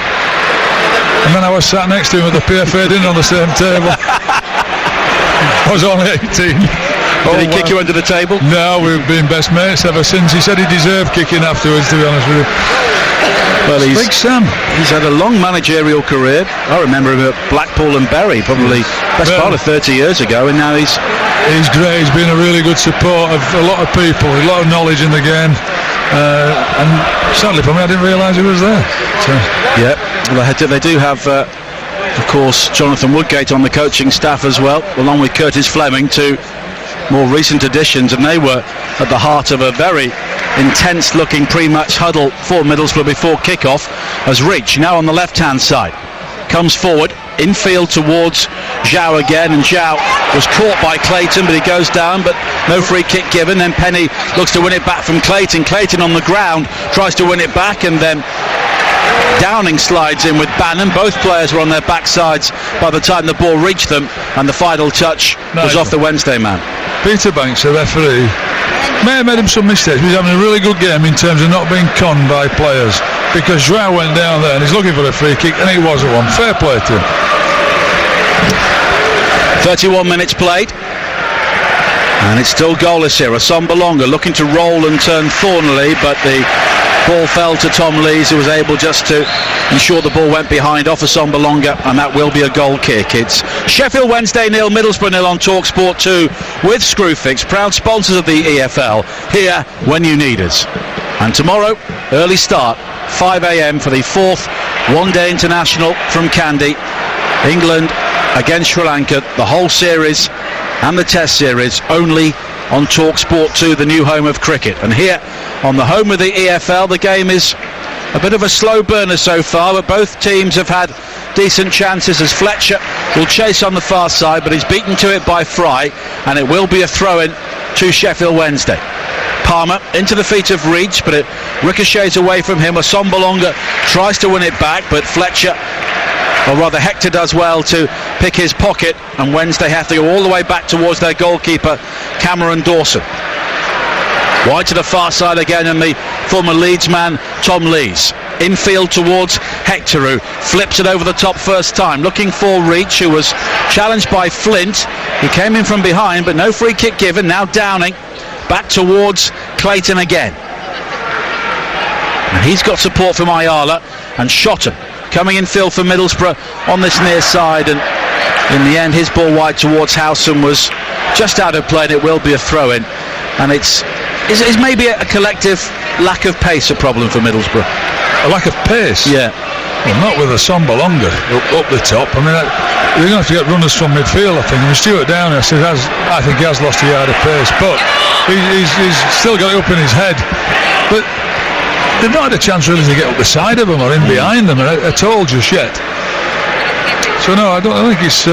[SPEAKER 2] And then I was sat next to him at the PFA dinner on the same table. I was only 18.
[SPEAKER 1] Did he kick you under the table?
[SPEAKER 2] No, we've been best mates ever since. He said he deserved kicking afterwards, to be honest with you.
[SPEAKER 1] Well,
[SPEAKER 2] Big Sam.
[SPEAKER 1] He's had a long managerial career. I remember him at Blackpool and Bury, probably best part of 30 years ago, and now he's
[SPEAKER 2] great. He's been a really good support of a lot of people, a lot of knowledge in the game, and sadly for me, I didn't realise he was there. So.
[SPEAKER 1] Yeah, well, they do have, of course, Jonathan Woodgate on the coaching staff as well, along with Curtis Fleming, two more recent additions, and they were at the heart of a very intense looking pre-match huddle for Middlesbrough before kick-off, as Reach, now on the left-hand side, comes forward infield towards Zhao again, and Zhao was caught by Clayton, but he goes down, but no free kick given. Then Penny looks to win it back from Clayton. Clayton on the ground tries to win it back, and then Downing slides in with Bannon. Both players were on their backsides by the time the ball reached them, and the final touch was off the Wednesday man.
[SPEAKER 2] Peter Banks, the referee, may have made him some mistakes, but he's having a really good game in terms of not being conned by players, because Joao went down there and he's looking for a free kick, and it wasn't one. Fair play to him.
[SPEAKER 1] 31 minutes played, and it's still goalless here. Assombalonga looking to roll and turn Thornley, but the ball fell to Tom Lees, who was able just to ensure the ball went behind off Assombalonga, and that will be a goal kick. It's Sheffield Wednesday 0, Middlesbrough 0 on TalkSport 2 with Screwfix, proud sponsors of the EFL, here when you need us. And tomorrow, early start, 5 a.m. for the 4th one-day international from Kandy. England against Sri Lanka, the whole series and the Test series only on TalkSport 2, the new home of cricket. And here on the home of the EFL, the game is a bit of a slow burner so far, but both teams have had decent chances, as Fletcher will chase on the far side, but he's beaten to it by Fry, and it will be a throw-in to Sheffield Wednesday. Palmer into the feet of Reach, but it ricochets away from him. Assombalonga tries to win it back, but Fletcher, or rather Hector, does well to pick his pocket, and Wednesday have to go all the way back towards their goalkeeper, Cameron Dawson. Wide to the far side again, and the former Leeds man, Tom Lees. Infield towards Hector, who flips it over the top first time, looking for Reach, who was challenged by Flint. He came in from behind, but no free kick given. Now Downing back towards Clayton again. And he's got support from Ayala, and Shotton coming in field for Middlesbrough on this near side, and in the end his ball wide towards Howson was just out of play, and it will be a throw-in. And it's maybe a collective lack of pace a problem for Middlesbrough.
[SPEAKER 2] A lack of pace?
[SPEAKER 1] Yeah.
[SPEAKER 2] Well, not with Assombalonga up the top. I mean, they're going to have to get runners from midfield, I think. I mean, Stuart Downer, I think he has lost a yard of pace, but he's still got it up in his head. But they've not had a chance really to get up the side of them or in behind them at all just yet. So no, I don't think it's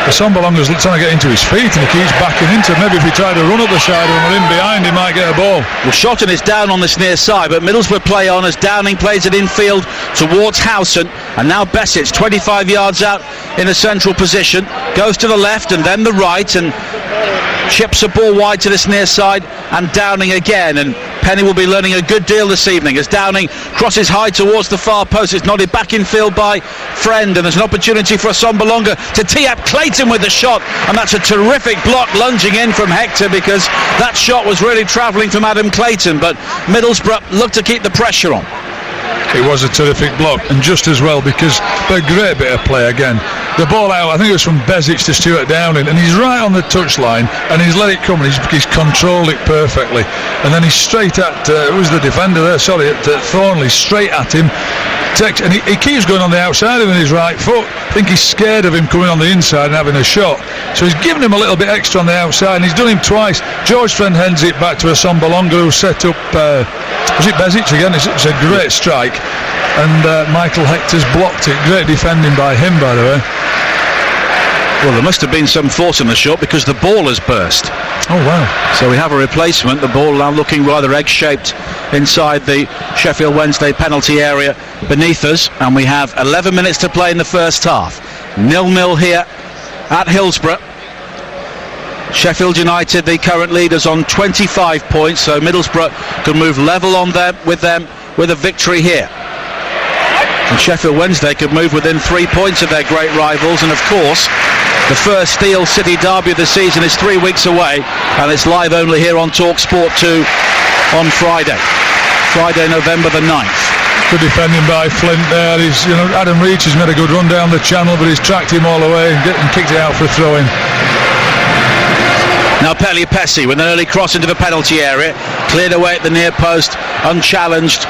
[SPEAKER 2] Assombalonga's trying to get into his feet, and he keeps backing into him. Maybe if he tried to run up the side of him or in behind, he might get a ball.
[SPEAKER 1] Well, Shotton is down on this near side, but Middlesbrough play on as Downing plays it infield towards Howson, and now Bessett's 25 yards out in a central position, goes to the left and then the right, and chips a ball wide to this near side, and Downing again, and Penny will be learning a good deal this evening as Downing crosses high towards the far post. It's nodded back in field by Friend, and there's an opportunity for Assombalonga to tee up Clayton with the shot, and that's a terrific block lunging in from Hector, because that shot was really travelling from Adam Clayton, but Middlesbrough look to keep the pressure on.
[SPEAKER 2] It was a terrific block, and just as well, because a great bit of play again. The ball out, I think it was from Bezic to Stuart Downing, and he's right on the touchline, and he's let it come, and he's controlled it perfectly. And then he's straight at, who's the defender there? Sorry, at Thornley, straight at him. And he keeps going on the outside of him with his right foot. I think he's scared of him coming on the inside and having a shot. So he's given him a little bit extra on the outside, and he's done him twice. George Friend hands it back to Assombalonga, who set up, was it Bezic again? It's a great strike. And Michael Hector's blocked it. Great defending by him, by the way.
[SPEAKER 1] Well, there must have been some force in the shot, because the ball has burst.
[SPEAKER 2] Oh, wow.
[SPEAKER 1] So we have a replacement. The ball now looking rather egg-shaped inside the Sheffield Wednesday penalty area beneath us, and we have 11 minutes to play in the first half. 0-0 here at Hillsborough. Sheffield United, the current leaders, on 25 points, so Middlesbrough can move level on them with a victory here. And Sheffield Wednesday could move within 3 points of their great rivals, and of course The first Steel City derby of the season is 3 weeks away, and it's live only here on Talk Sport 2 on Friday, November the 9th.
[SPEAKER 2] Good defending by Flint there. Adam Reach has made a good run down the channel, but he's tracked him all the way and kicked it out for a throw-in.
[SPEAKER 1] Now Pelly Pessi with an early cross into the penalty area, cleared away at the near post, unchallenged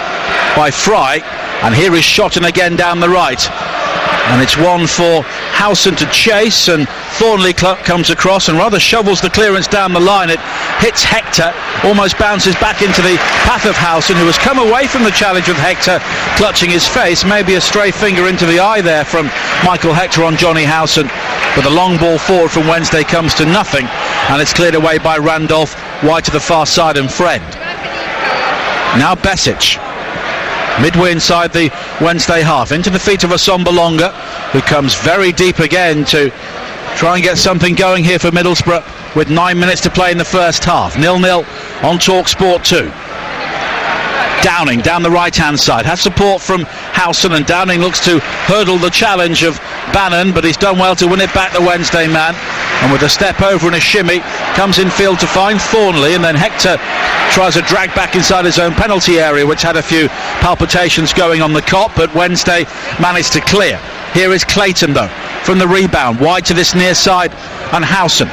[SPEAKER 1] by Fry, and here is Shotton again down the right. And it's one for Howson to chase, and Thornley comes across and rather shovels the clearance down the line. It hits Hector, almost bounces back into the path of Howson, who has come away from the challenge with Hector clutching his face. Maybe a stray finger into the eye there from Michael Hector on Johnny Howson, but the long ball forward from Wednesday comes to nothing, and it's cleared away by Randolph, wide to the far side and Friend. Now Besic, midway inside the Wednesday half, into the feet of Assombalonga, who comes very deep again to try and get something going here for Middlesbrough with 9 minutes to play in the first half. 0-0 on Talk Sport 2. Downing down the right hand side has support from Howson, and Downing looks to hurdle the challenge of Bannon, but he's done well to win it back, the Wednesday man, and with a step over and a shimmy comes in field to find Thornley, and then Hector tries a drag back inside his own penalty area, which had a few palpitations going on the Kop, but Wednesday managed to clear. Here is Clayton though from the rebound, wide to this near side, and Howson.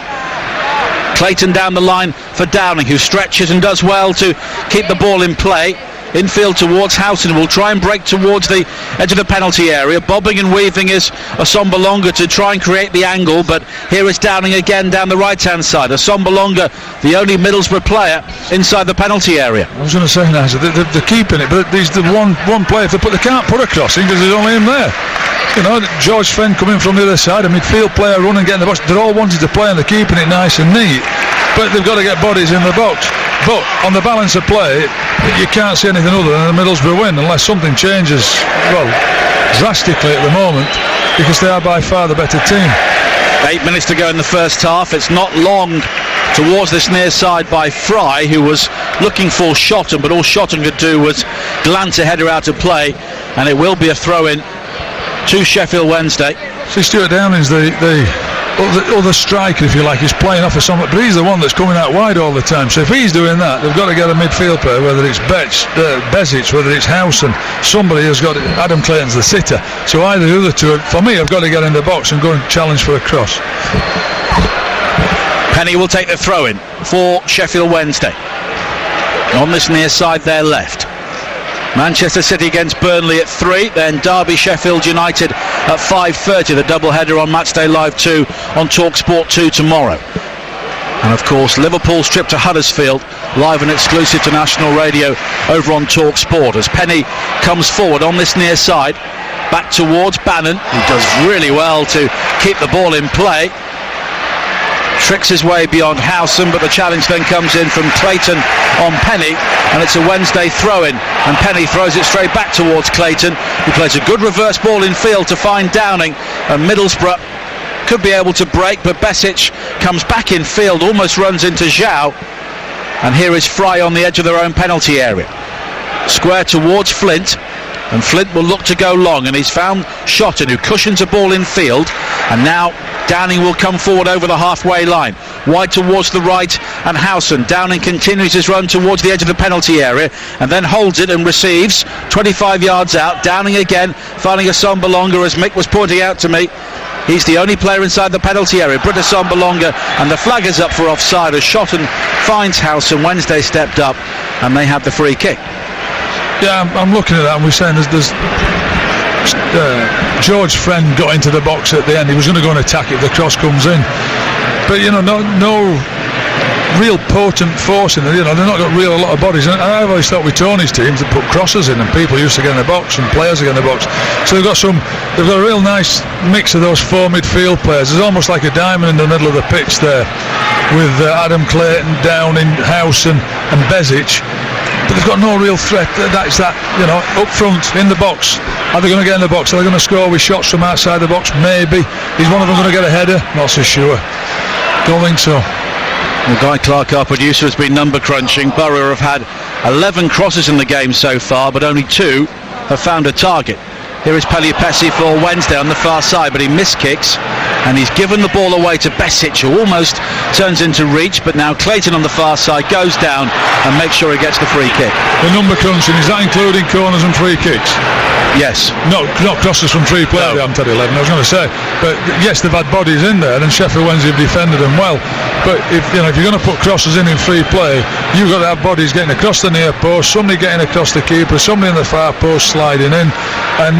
[SPEAKER 1] Clayton down the line for Downing, who stretches and does well to keep the ball in play. Infield towards Howson, will try and break towards the edge of the penalty area. Bobbing and weaving is Assombalonga to try and create the angle, but here is Downing again down the right hand side. Assombalonga, the only Middlesbrough player inside the penalty area.
[SPEAKER 2] I was going to say, Nigel, they're keeping it, but there's the one player they can't put a crossing because there's only him there. George Fenn coming from the other side, a midfield player running, getting the box. They're all wanting to play and they're keeping it nice and neat, but they've got to get bodies in the box. But on the balance of play, you can't see anything other than a Middlesbrough win unless something changes, drastically at the moment, because they are by far the better team.
[SPEAKER 1] 8 minutes to go in the first half. It's not long towards this near side by Fry, who was looking for Shotton, but all Shotton could do was glance a header out of play, and it will be a throw-in to Sheffield Wednesday.
[SPEAKER 2] See, Stuart Downing's the other striker, if you like. He's playing off of someone, but he's the one that's coming out wide all the time. So if he's doing that, they've got to get a midfield player, whether it's Besic, whether it's Howson. Somebody has got it. Adam Clayton's the sitter, so either the other two, for me, have got to get in the box and go and challenge for a cross.
[SPEAKER 1] Penny will take the throw-in for Sheffield Wednesday. On this near side there left. Manchester City against Burnley at 3, then Derby Sheffield United at 5:30, the double-header on Matchday Live 2 on Talk Sport 2 tomorrow. And of course Liverpool's trip to Huddersfield, live and exclusive to national radio over on Talk Sport, as Penny comes forward on this near side, back towards Bannon, who does really well to keep the ball in play. Tricks his way beyond Howson, but the challenge then comes in from Clayton on Penny, and it's a Wednesday throw-in, and Penny throws it straight back towards Clayton, who plays a good reverse ball in field to find Downing, and Middlesbrough could be able to break, but Besic comes back in field, almost runs into Zhao, and here is Fry on the edge of their own penalty area. Square towards Flint, and Flint will look to go long, and he's found Shotton, who cushions a ball in field, and now Downing will come forward over the halfway line, wide towards the right, and Howson. Downing continues his run towards the edge of the penalty area, and then holds it and receives 25 yards out. Downing again, finding Assombalonga, as Mick was pointing out to me. He's the only player inside the penalty area, Britt Assombalonga, and the flag is up for offside as Shotton finds Howson. Wednesday stepped up, and they had the free kick.
[SPEAKER 2] Yeah, I'm looking at that, and we're saying there's George Friend got into the box at the end. He was going to go and attack it if the cross comes in, but no real potent force in it. They've not got a lot of bodies, and I've always thought with Tony's teams they put crosses in, and people used to get in the box and players to get in the box, so they've got a real nice mix of those four midfield players. There's almost like a diamond in the middle of the pitch there with Adam Clayton, Downing, Howson and Besic. But they've got no real threat. That's that, up front in the box. Are they going to get in the box? Are they going to score with shots from outside the box? Maybe. Is one of them going to get a header? Not so sure. Don't think so.
[SPEAKER 1] Well, Guy Clark, our producer, has been number crunching. Borough have had 11 crosses in the game so far, but only 2 have found a target. Here is Peliopessi for Wednesday on the far side, but he missed kicks and he's given the ball away to Besic, who almost turns into reach, but now Clayton on the far side goes down and makes sure he gets the free kick.
[SPEAKER 2] The number crunching, is that including corners and free kicks?
[SPEAKER 1] Yes.
[SPEAKER 2] Not crosses from free play.
[SPEAKER 1] No.
[SPEAKER 2] They haven't had 11, I was going to say, but yes, they've had bodies in there, and Sheffield Wednesday have defended them well, but if you're going to put crosses in free play, you've got to have bodies getting across the near post, somebody getting across the keeper, somebody in the far post sliding in, and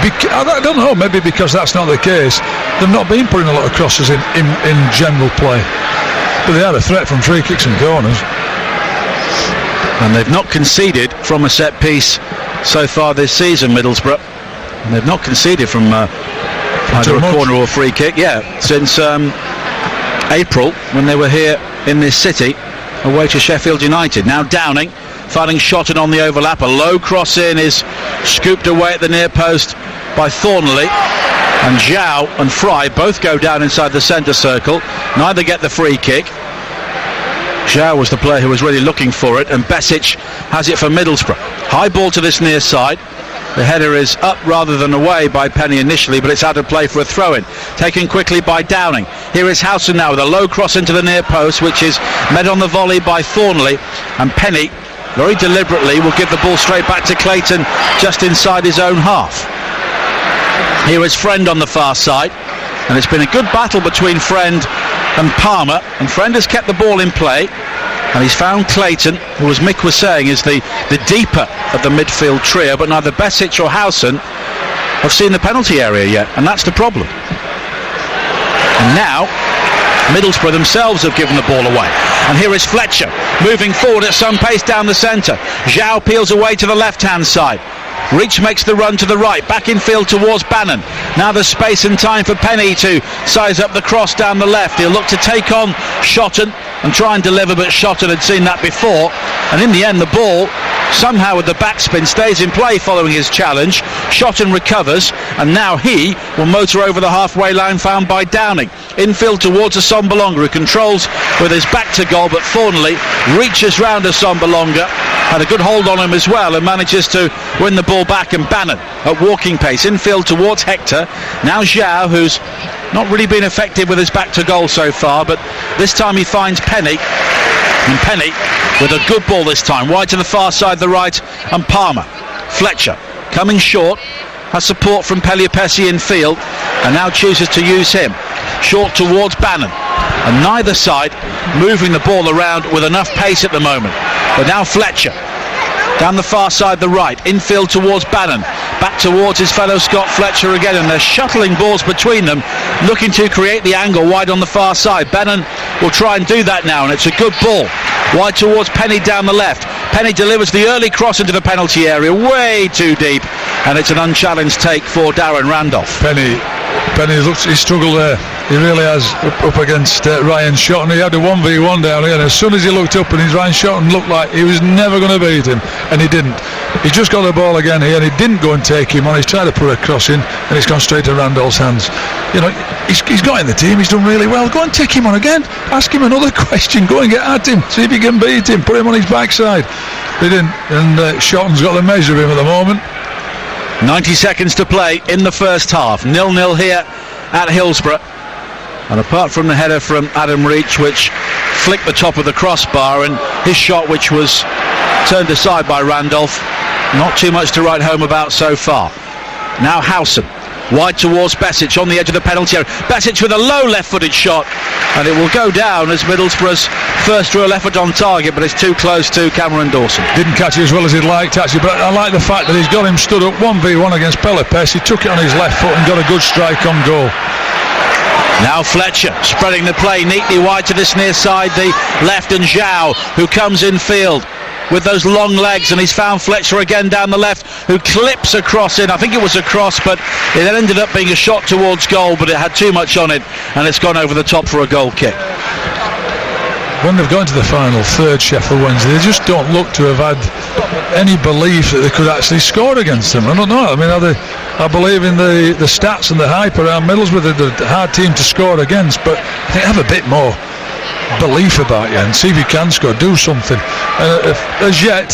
[SPEAKER 2] I don't know, maybe because that's not the case, they've not been putting a lot of crosses in general play, but they are a threat from free kicks and corners.
[SPEAKER 1] And they've not conceded from a set piece so far this season, Middlesbrough, and they've not conceded from either a corner or a free kick, since April, when they were here in this city away to Sheffield United. Now Downing finding Shotton on the overlap, a low cross in is scooped away at the near post by Thornley, and Zhao and Fry both go down inside the centre circle, neither get the free kick. Zhao was the player who was really looking for it, and Besic has it for Middlesbrough. High ball to this near side. The header is up rather than away by Penny initially, but it's out of play for a throw-in. Taken quickly by Downing. Here is Howson now with a low cross into the near post, which is met on the volley by Thornley, and Penny very deliberately will give the ball straight back to Clayton just inside his own half. Here is Friend on the far side, and it's been a good battle between Friend and Palmer, and Friend has kept the ball in play, and he's found Clayton, who, as Mick was saying, is the deeper of the midfield trio, but neither Besic or Howson have seen the penalty area yet, and that's the problem. And now Middlesbrough themselves have given the ball away, and here is Fletcher moving forward at some pace down the centre. Zhao peels away to the left hand side. Reach makes the run to the right, back in field towards Bannon. Now there's space and time for Penny to size up the cross down the left. He'll look to take on Shotton and try and deliver, but Shotton had seen that before, and in the end the ball somehow with the backspin stays in play following his challenge. Shotton recovers, and now he will motor over the halfway line, found by Downing. Infield towards Assombalonga, who controls with his back to goal, but Thornley reaches round Assombalonga, had a good hold on him as well, and manages to win the ball back. And Bannon at walking pace, infield towards Hector. Now Zhao, who's not really been effective with his back to goal so far, but this time he finds Penny, and Penny with a good ball this time, wide to the far side, the right, and Palmer. Fletcher coming short, has support from Peliopessi in field, and now chooses to use him short towards Bannon, and neither side moving the ball around with enough pace at the moment. But now Fletcher down the far side, the right, infield towards Bannon, back towards his fellow Scott Fletcher again, and they're shuttling balls between them, looking to create the angle wide on the far side. Bannon will try and do that now, and it's a good ball wide towards Penny down the left. Penny delivers the early cross into the penalty area, way too deep, and it's an unchallenged take for Darren Randolph.
[SPEAKER 2] Penny he struggled there. He really has, up against Ryan Shotton. He had a 1v1 down here, and as soon as he looked up, and his Ryan Shotton looked like he was never going to beat him, and he didn't. He just got the ball again here, and he didn't go and take him on. He's tried to put a cross in, and it's gone straight to Randolph's hands. You know, he's got in the team, he's done really well. Go and take him on again, ask him another question, go and get at him, see if you can beat him, put him on his backside. They didn't, and Shotton's got the measure of him at the moment.
[SPEAKER 1] 90 seconds to play in the first half. 0-0 here at Hillsborough. And apart from the header from Adam Reach, which flicked the top of the crossbar, and his shot, which was turned aside by Randolph, not too much to write home about so far. Now Howson wide towards Besic on the edge of the penalty area. Besic with a low left-footed shot, and it will go down as Middlesbrough's first real effort on target, but it's too close to Cameron Dawson.
[SPEAKER 2] Didn't catch it as well as he'd liked, actually, but I like the fact that he's got him stood up 1v1 against Peliopessi. He took it on his left foot and got a good strike on goal.
[SPEAKER 1] Now Fletcher spreading the play neatly wide to this near side, the left, and Zhao, who comes in field with those long legs, and he's found Fletcher again down the left, who clips a cross in. I think it was a cross, but it ended up being a shot towards goal, but it had too much on it, and it's gone over the top for a goal kick.
[SPEAKER 2] When they've gone to the final third, Sheffield Wednesday, they just don't look to have had any belief that they could actually score against them. I don't know. I mean, I believe in the stats and the hype around Middlesbrough. They're a hard team to score against, but I think have a bit more belief about you and see if you can score, do something. As yet,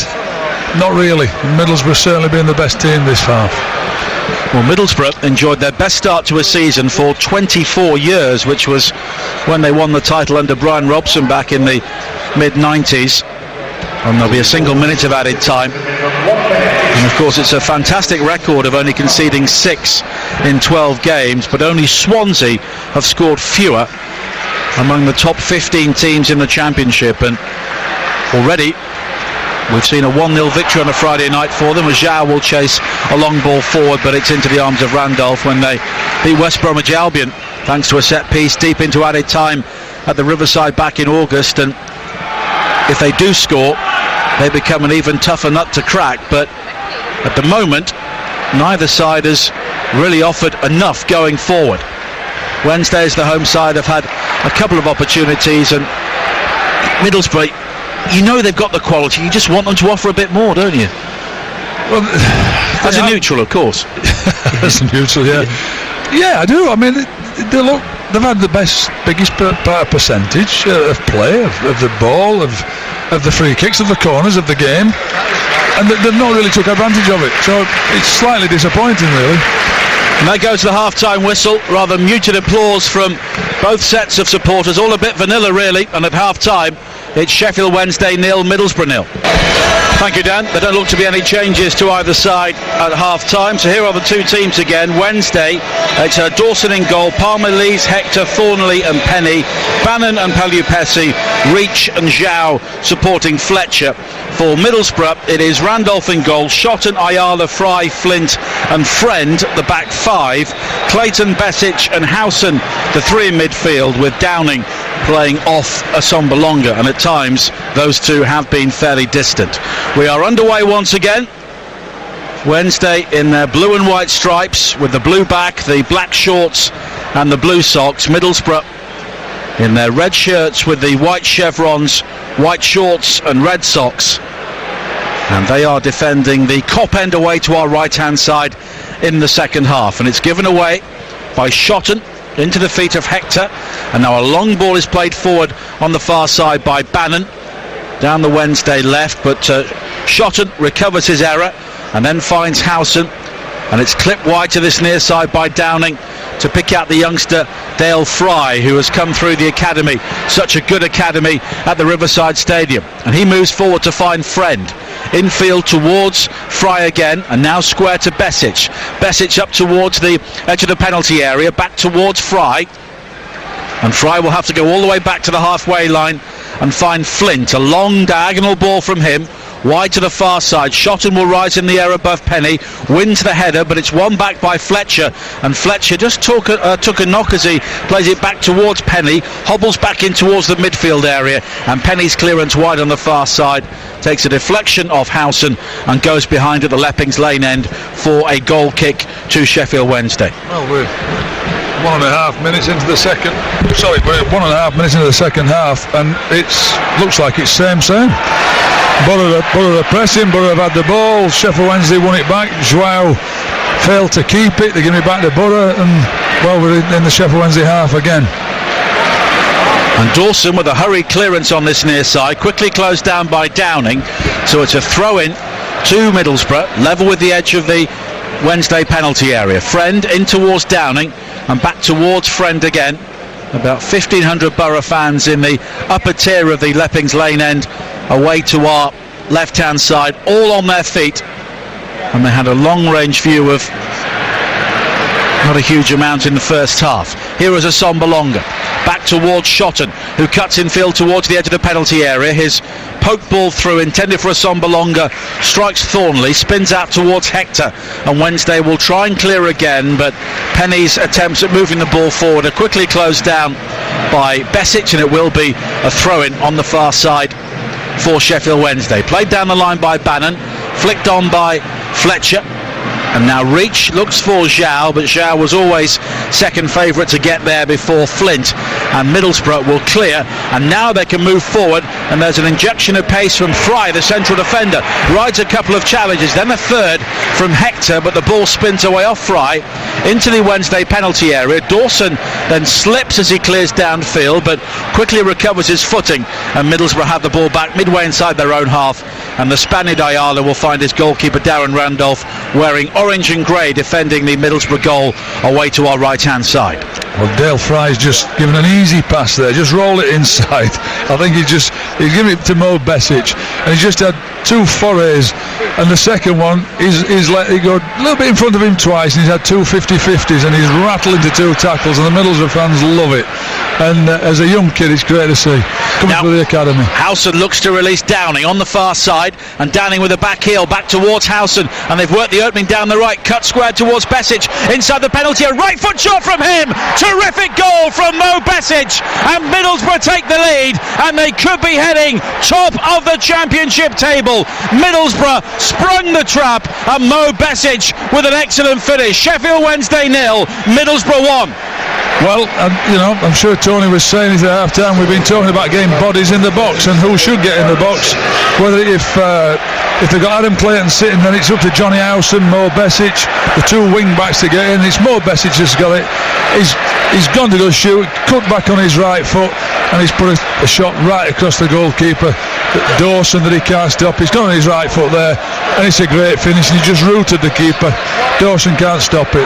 [SPEAKER 2] not really. Middlesbrough certainly being the best team this half.
[SPEAKER 1] Well, Middlesbrough enjoyed their best start to a season for 24 years, which was when they won the title under Brian Robson back in the mid-90s. And there'll be a single minute of added time. And of course it's a fantastic record of only conceding 6 in 12 games, but only Swansea have scored fewer among the top 15 teams in the Championship. And already we've seen a 1-0 victory on a Friday night for them, as Zhao will chase a long ball forward, but it's into the arms of Randolph when they beat West Bromwich Albion thanks to a set piece deep into added time at the Riverside back in August. And if they do score, they become an even tougher nut to crack. But at the moment, neither side has really offered enough going forward. Wednesday, as the home side, have had a couple of opportunities, and Middlesbrough, you know they've got the quality, you just want them to offer a bit more, don't you?
[SPEAKER 2] Well,
[SPEAKER 1] as a neutral, of course.
[SPEAKER 2] As a neutral, yeah. Yeah, I do. I mean, they've had the biggest percentage of play, of the ball, of the free kicks, of the corners of the game, and they've not really took advantage of it. So it's slightly disappointing, really.
[SPEAKER 1] And that goes to the half-time whistle. Rather muted applause from both sets of supporters, all a bit vanilla, really. And at half-time, it's Sheffield Wednesday 0, Middlesbrough 0. Thank you, Dan. There don't look to be any changes to either side at half-time. So here are the two teams again. Wednesday, it's Dawson in goal, Palmer, Lees, Hector, Thornley and Penny, Bannon and Palupesi, Reach and Zhao supporting Fletcher. For Middlesbrough, it is Randolph in goal, Shotton, Ayala, Fry, Flint and Friend, the back five, Clayton, Besic and Howson, the three in midfield, with Downing playing off Assombalonga, and at times those two have been fairly distant. We are underway once again. Wednesday in their blue and white stripes with the blue back, the black shorts and the blue socks. Middlesbrough in their red shirts with the white chevrons, white shorts and red socks. And they are defending the Cop End away to our right hand side in the second half, and it's given away by Shotton into the feet of Hector, and now a long ball is played forward on the far side by Bannon down the Wednesday left, but Shotton recovers his error and then finds Howson, and it's clipped wide to this near side by Downing to pick out the youngster Dale Fry, who has come through the academy, such a good academy at the Riverside Stadium, and he moves forward to find Friend. Infield towards Fry again, and now square to Besic. Besic up towards the edge of the penalty area, back towards Fry, and Fry will have to go all the way back to the halfway line and find Flint. A long diagonal ball from him, wide to the far side. Shotton will rise in the air above Penny, wins the header, but it's won back by Fletcher, and Fletcher just took a knock as he plays it back towards Penny, hobbles back in towards the midfield area, and Penny's clearance wide on the far side takes a deflection off Howson and goes behind at the Leppings Lane end for a goal kick to Sheffield Wednesday.
[SPEAKER 2] Well, we're 1.5 minutes into the second. Sorry, we're 1.5 minutes into the second half, and it looks like it's same. Borough are pressing, Borough have had the ball, Sheffield Wednesday won it back, Joao failed to keep it, they give it back to Borough, and well, we're in the Sheffield Wednesday half again.
[SPEAKER 1] And Dawson with a hurried clearance on this near side, quickly closed down by Downing, so it's a throw in to Middlesbrough, level with the edge of the Wednesday penalty area. Friend in towards Downing and back towards Friend again. About 1,500 Borough fans in the upper tier of the Leppings Lane end, away to our left hand side, all on their feet, and they had a long range view of not a huge amount in the first half. Here is Assombalonga back towards Shotton, who cuts infield towards the edge of the penalty area. His poke ball through intended for Assombalonga strikes Thornley, spins out towards Hector, and Wednesday will try and clear again, but Penny's attempts at moving the ball forward are quickly closed down by Besic, and it will be a throw-in on the far side for Sheffield Wednesday. Played down the line by Bannon, flicked on by Fletcher, and now Reach looks for Zhao, but Zhao was always second favourite to get there before Flint, and Middlesbrough will clear, and now they can move forward, and there's an injection of pace from Fry, the central defender, rides a couple of challenges, then a third from Hector, but the ball spins away off Fry into the Wednesday penalty area. Dawson then slips as he clears downfield, but quickly recovers his footing, and Middlesbrough have the ball back midway inside their own half and the Spaniard Ayala will find his goalkeeper Darren Randolph wearing orange and grey, defending the Middlesbrough goal away to our right hand side.
[SPEAKER 2] Well, Dale Fry's just given an easy pass there, just roll it inside. I think he's given it to Mo Besic, and he's just had 2 forays, and the second one he's let it go a little bit in front of him twice, and he's had 2 50-50s, and he's rattled into 2 tackles, and the Middlesbrough fans love it. And as a young kid, it's great to see. Coming through the academy.
[SPEAKER 1] Howson looks to release Downing on the far side, and Downing with a back heel back towards Howson, and they've worked the opening down the right, cut square towards Besic inside the penalty, a right foot shot from him. Terrific goal from Mo Besic, and Middlesbrough take the lead, and they could be heading top of the championship table. Middlesbrough sprung the trap, and Mo Besic with an excellent finish. Sheffield Wednesday 0, Middlesbrough 1.
[SPEAKER 2] Well, I'm sure Tony was saying it at half time. We've been talking about getting bodies in the box and who should get in the box. Whether if they've got Adam Clayton sitting, then it's up to Johnny Howson, Mo Besic, the 2 wing backs to get in. It's Mo Besic that's got it. He's gone to go shoot, cut back on his right foot, and he's put a shot right across the goalkeeper, Dawson, that he can't stop. He's gone on his right foot there, and it's a great finish, and he just rooted the keeper. Dawson can't stop it.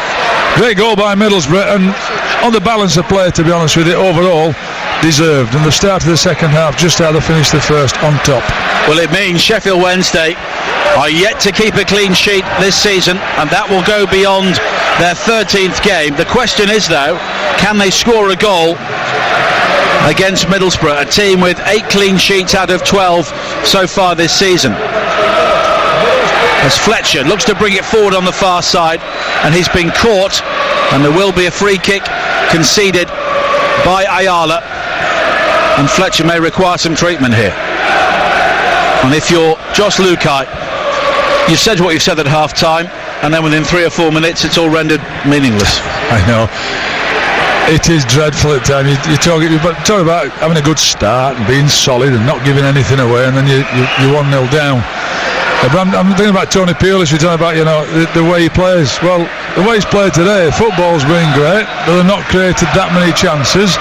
[SPEAKER 2] Great goal by Middlesbrough, and on the balance of play, to be honest with you, overall deserved, and the start of the second half just how they finished the first on top.
[SPEAKER 1] Well, it means Sheffield Wednesday are yet to keep a clean sheet this season, and that will go beyond their 13th game. The question is, though, can they score a goal against Middlesbrough, a team with 8 clean sheets out of 12 so far this season? As Fletcher looks to bring it forward on the far side, and he's been caught, and there will be a free kick conceded by Ayala, and Fletcher may require some treatment here. And if you're Josh Lukai, you've said what you've said at half time, and then within 3 or 4 minutes it's all rendered meaningless.
[SPEAKER 2] I know. It is dreadful at times. You're talking about having a good start and being solid and not giving anything away, and then you're 1-0 down. I'm thinking about Tony Pulis. We're talking about the way he plays. Well, the way he's played today, football's been great, but they've not created that many chances.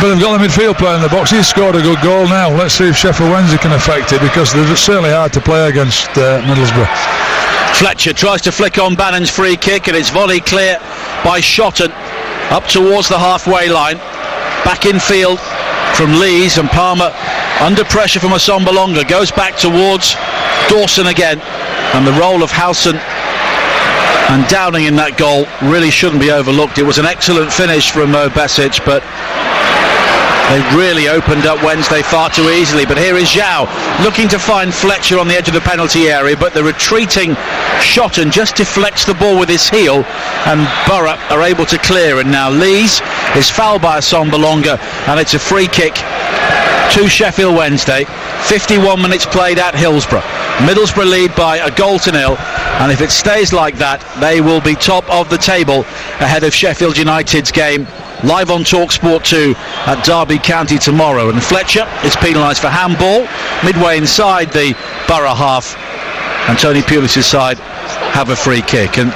[SPEAKER 2] But they've got the midfield player in the box. He's scored a good goal now. Let's see if Sheffield Wednesday can affect it, because they're certainly hard to play against Middlesbrough.
[SPEAKER 1] Fletcher tries to flick on Bannon's free kick, and it's volley clear by Shotton up towards the halfway line. Back in field from Lees, and Palmer under pressure from Assombalonga goes back towards Dawson again, and the role of Howson and Downing in that goal really shouldn't be overlooked. It was an excellent finish from Mo Besic, but they really opened up Wednesday far too easily. But here is Zhao looking to find Fletcher on the edge of the penalty area, but the retreating Shotton just deflects the ball with his heel, and Borough are able to clear. And now Lees is fouled by Assombalonga, and it's a free kick to Sheffield Wednesday. 51 minutes played at Hillsborough. Middlesbrough lead by a 1-0, and if it stays like that, they will be top of the table ahead of Sheffield United's game live on TalkSport 2 at Derby County tomorrow. And Fletcher is penalised for handball midway inside the Borough half, and Tony Pulis' side have a free kick. And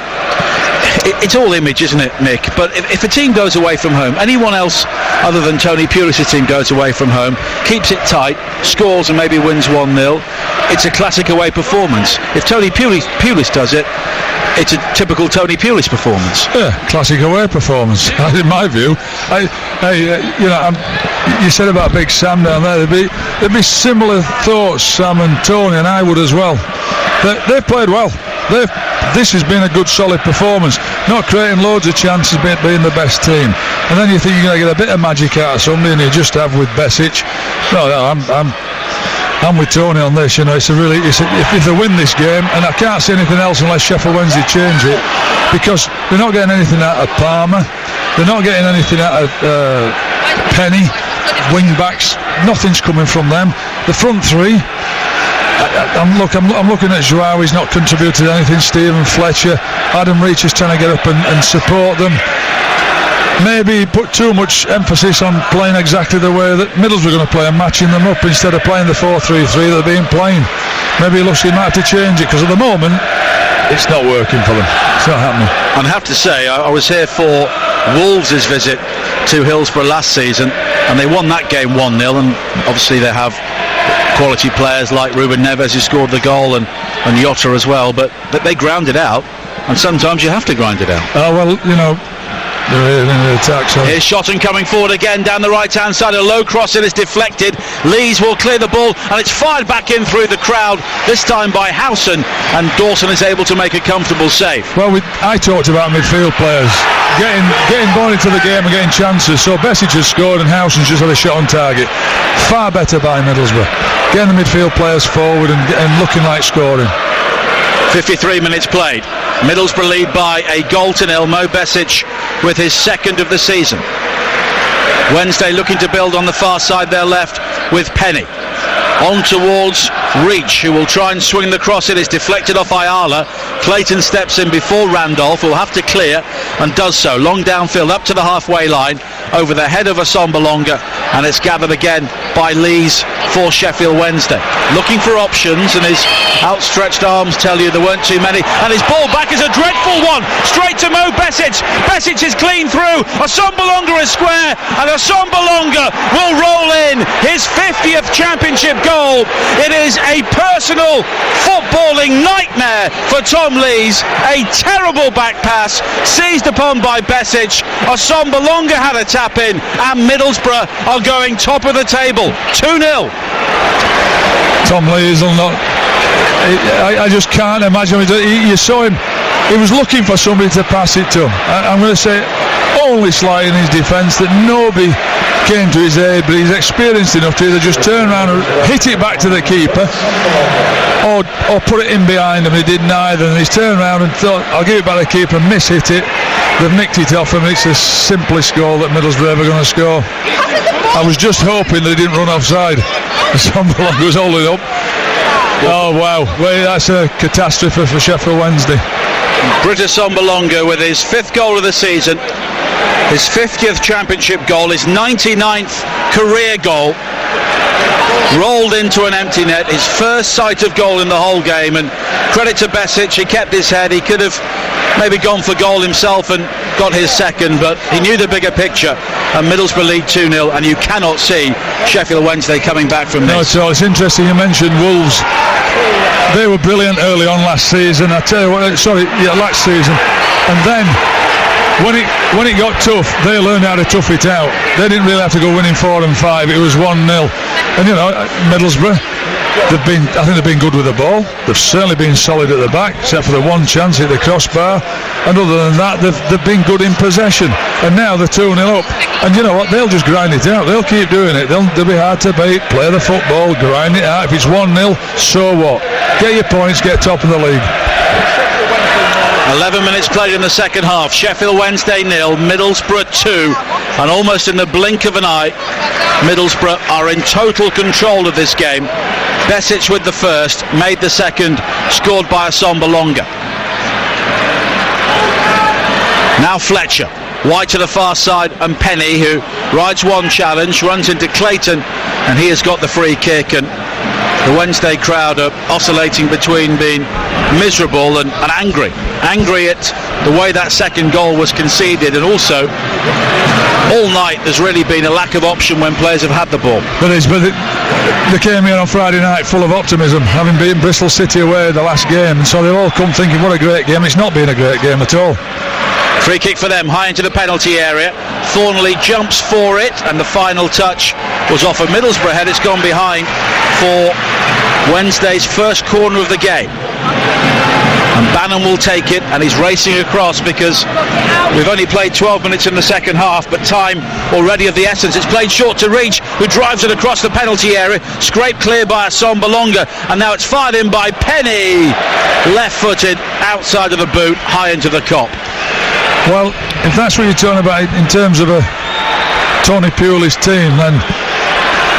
[SPEAKER 1] it's all image, isn't it, Mick? But if a team goes away from home, anyone else other than Tony Pulis' team goes away from home, keeps it tight, scores and maybe wins 1-0, it's a classic away performance. If Tony Pulis does it, it's a typical Tony Pulis performance. Yeah,
[SPEAKER 2] classic away performance. In my view, you said about Big Sam down there. There'd be similar thoughts, Sam and Tony, and I would as well. They've played well. This has been a good, solid performance. Not creating loads of chances, but being the best team. And then you think you're going to get a bit of magic out of somebody, and you just have with Besic. No, I'm with Tony on this. If they win this game, and I can't see anything else unless Sheffield Wednesday change it, because they're not getting anything out of Palmer, they're not getting anything out of Penny, wing backs. Nothing's coming from them. The front three. I'm looking at Joao. He's not contributed anything. Stephen Fletcher, Adam Reach is trying to get up and support them. Maybe put too much emphasis on playing exactly the way that Middlesbrough are going to play and matching them up instead of playing the 4-3-3 that they're being playing. Maybe he might have to change it, because at the moment it's not working for them. It's not happening.
[SPEAKER 1] And I have to say, I was here for Wolves' visit to Hillsborough last season, and they won that game 1-0, and obviously they have quality players like Ruben Neves, who scored the goal, and Jota as well, but they ground it out, and sometimes you have to grind it out.
[SPEAKER 2] They're in the attack. So.
[SPEAKER 1] Here's Shotton coming forward again down the right hand side. A low cross, it is deflected. Lees will clear the ball, and it's fired back in through the crowd, this time by Howson, and Dawson is able to make a comfortable save.
[SPEAKER 2] Well, I talked about midfield players getting born into the game and getting chances. So Besic has scored and Howson's just had a shot on target. Far better by Middlesbrough, getting the midfield players forward and looking like scoring.
[SPEAKER 1] 53 minutes played. Middlesbrough lead by a goal to nil. Mo Besic with his second of the season. Wednesday looking to build on the far side there left with Penny. On towards Reach, who will try and swing the cross. It is deflected off Ayala. Clayton steps in before Randolph, who will have to clear, and does so. Long downfield up to the halfway line, over the head of Assombalonga, and it's gathered again by Lees for Sheffield Wednesday. Looking for options, and his outstretched arms tell you there weren't too many. And his ball back is a dreadful one, straight to Mo Besic. Besic is clean through. Assombalonga is square, and Assombalonga will roll in his 50th championship goal. It is a personal footballing nightmare for Tom Lees. A terrible back pass seized upon by Besic. Assombalonga had a tap in, and Middlesbrough are going top of the table, 2-0.
[SPEAKER 2] Tom Lees will not. I just can't imagine. You saw him. He was looking for somebody to pass it to him. I'm going to say only slight in his defence that nobody came to his aid, but he's experienced enough to either just turn around and hit it back to the keeper or put it in behind him. He did neither, and he's turned around and thought, I'll give it back to the keeper and miss-hit it. They've nicked it off him. It's the simplest goal that Middlesbrough are ever going to score. I was just hoping that he didn't run offside. Somebody was holding up. Oh wow, well, that's a catastrophe for Sheffield Wednesday.
[SPEAKER 1] Britta Assombalonga with his 5th goal of the season, his 50th championship goal, his 99th career goal, rolled into an empty net, his first sight of goal in the whole game. And credit to Besic, he kept his head. He could have maybe gone for goal himself and got his second, but he knew the bigger picture, and Middlesbrough lead 2-0, and you cannot see Sheffield Wednesday coming back from this.
[SPEAKER 2] No, it's all. It's interesting you mentioned Wolves. They were brilliant early on last season. I tell you what, last season, and then when it got tough, they learned how to tough it out. They didn't really have to go winning 4 and 5. It was 1-0, and Middlesbrough, I think they've been good with the ball. They've certainly been solid at the back, except for the one chance at the crossbar. And other than that, they've been good in possession. And now they're 2-0 up. And you know what? They'll just grind it out. They'll keep doing it. They'll be hard to beat. Play the football, grind it out. If it's 1-0, so what? Get your points, get top of the league.
[SPEAKER 1] 11 minutes played in the second half. Sheffield Wednesday 0, Middlesbrough 2, and almost in the blink of an eye, Middlesbrough are in total control of this game. Besic with the first, made the second, scored by Assombalonga. Now Fletcher, wide to the far side, and Penny, who rides one challenge, runs into Clayton, and he has got the free kick. And the Wednesday crowd are oscillating between being miserable and angry at the way that second goal was conceded, and also all night there's really been a lack of option when players have had the ball. But
[SPEAKER 2] they came here on Friday night full of optimism, having beaten Bristol City away the last game, and so they've all come thinking what a great game. It's not been a great game at all.
[SPEAKER 1] Free kick for them, high into the penalty area. Thornley jumps for it, and the final touch was off a Middlesbrough head. It's gone behind for Wednesday's first corner of the game. And Bannon will take it, and he's racing across because we've only played 12 minutes in the second half, but time already of the essence. It's played short to Reach, who drives it across the penalty area, scraped clear by Assombalonga, and now it's fired in by Penny, left-footed, outside of the boot, high into the cop.
[SPEAKER 2] Well, if that's what you're talking about in terms of a Tony Pulis team, then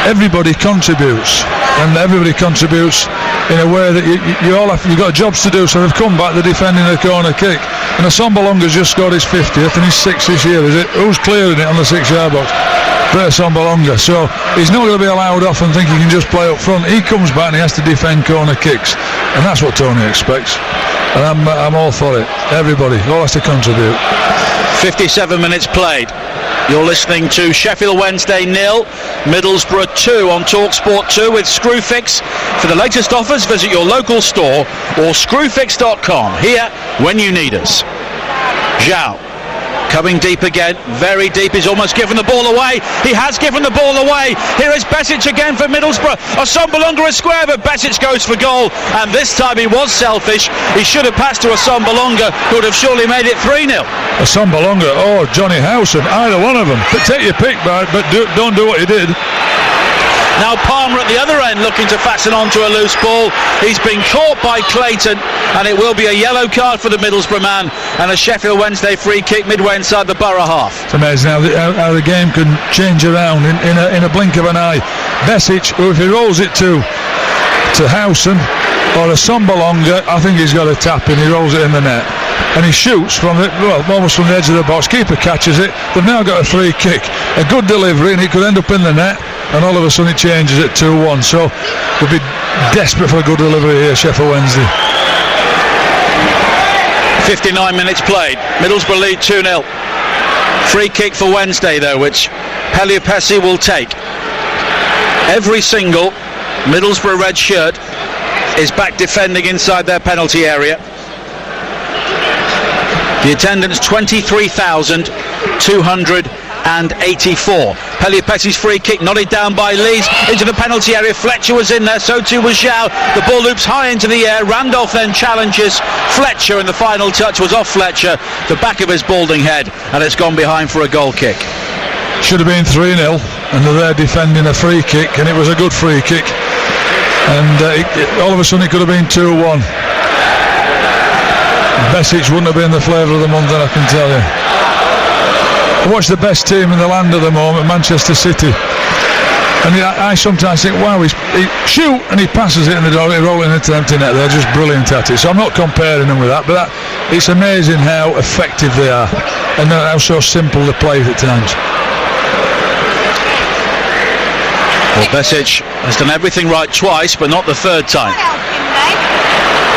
[SPEAKER 2] everybody contributes, and everybody contributes in a way that you've got jobs to do. So they've come back, they're defending a corner kick, and Assombalonga's just scored his 50th and his 6th this year, is it? Who's clearing it on the 6-yard box? Britta Assombalonga. So he's not going to be allowed off and think he can just play up front. He comes back and he has to defend corner kicks, and that's what Tony expects, and I'm all for it. Everybody all has to contribute.
[SPEAKER 1] 57 minutes played. You're listening to Sheffield Wednesday 0, Middlesbrough 2 on TalkSport 2 with Screwfix. For the latest offers, visit your local store or screwfix.com. Here when you need us. Zhao coming deep again, very deep. He's almost given the ball away. He has given the ball away. Here is Besic again for Middlesbrough. Assombalonga is square, but Besic goes for goal. And this time he was selfish. He should have passed to Assombalonga, who would have surely made it 3-0.
[SPEAKER 2] Assombalonga or Johnny Howson, either one of them. But take your pick, but don't do what he did.
[SPEAKER 1] Now Palmer at the other end looking to fasten onto a loose ball. He's been caught by Clayton, and it will be a yellow card for the Middlesbrough man, and a Sheffield Wednesday free kick midway inside the Borough half.
[SPEAKER 2] It's amazing how the game can change around in a blink of an eye. Besic, who if he rolls it to Howson or Assombalonga, I think he's got a tap and he rolls it in the net. And he shoots from almost from the edge of the box. Keeper catches it. They've now got a free kick. A good delivery, and it could end up in the net. And all of a sudden it changes at 2-1. So we'll be desperate for a good delivery here, Sheffield Wednesday.
[SPEAKER 1] 59 minutes played. Middlesbrough lead 2-0. Free kick for Wednesday, though, which Peliopesi will take. Every single Middlesbrough red shirt is back defending inside their penalty area. The attendance 23,284. Peliopesi's free kick nodded down by Lees into the penalty area. Fletcher was in there, so too was Zhao. The ball loops high into the air. Randolph then challenges Fletcher, and the final touch was off Fletcher, the back of his balding head, and it's gone behind for a goal kick.
[SPEAKER 2] Should have been 3-0, and they're there defending a free kick, and it was a good free kick. And all of a sudden it could have been 2-1. Besic wouldn't have been the flavour of the month, and I can tell you. I watch the best team in the land at the moment, Manchester City, and I sometimes think, wow, he shoot and he passes it in the door, he rolling into empty net. They're just brilliant at it. So I'm not comparing them with that, but it's amazing how effective they are and how so simple they play at times.
[SPEAKER 1] Well, Besic has done everything right twice, but not the third time.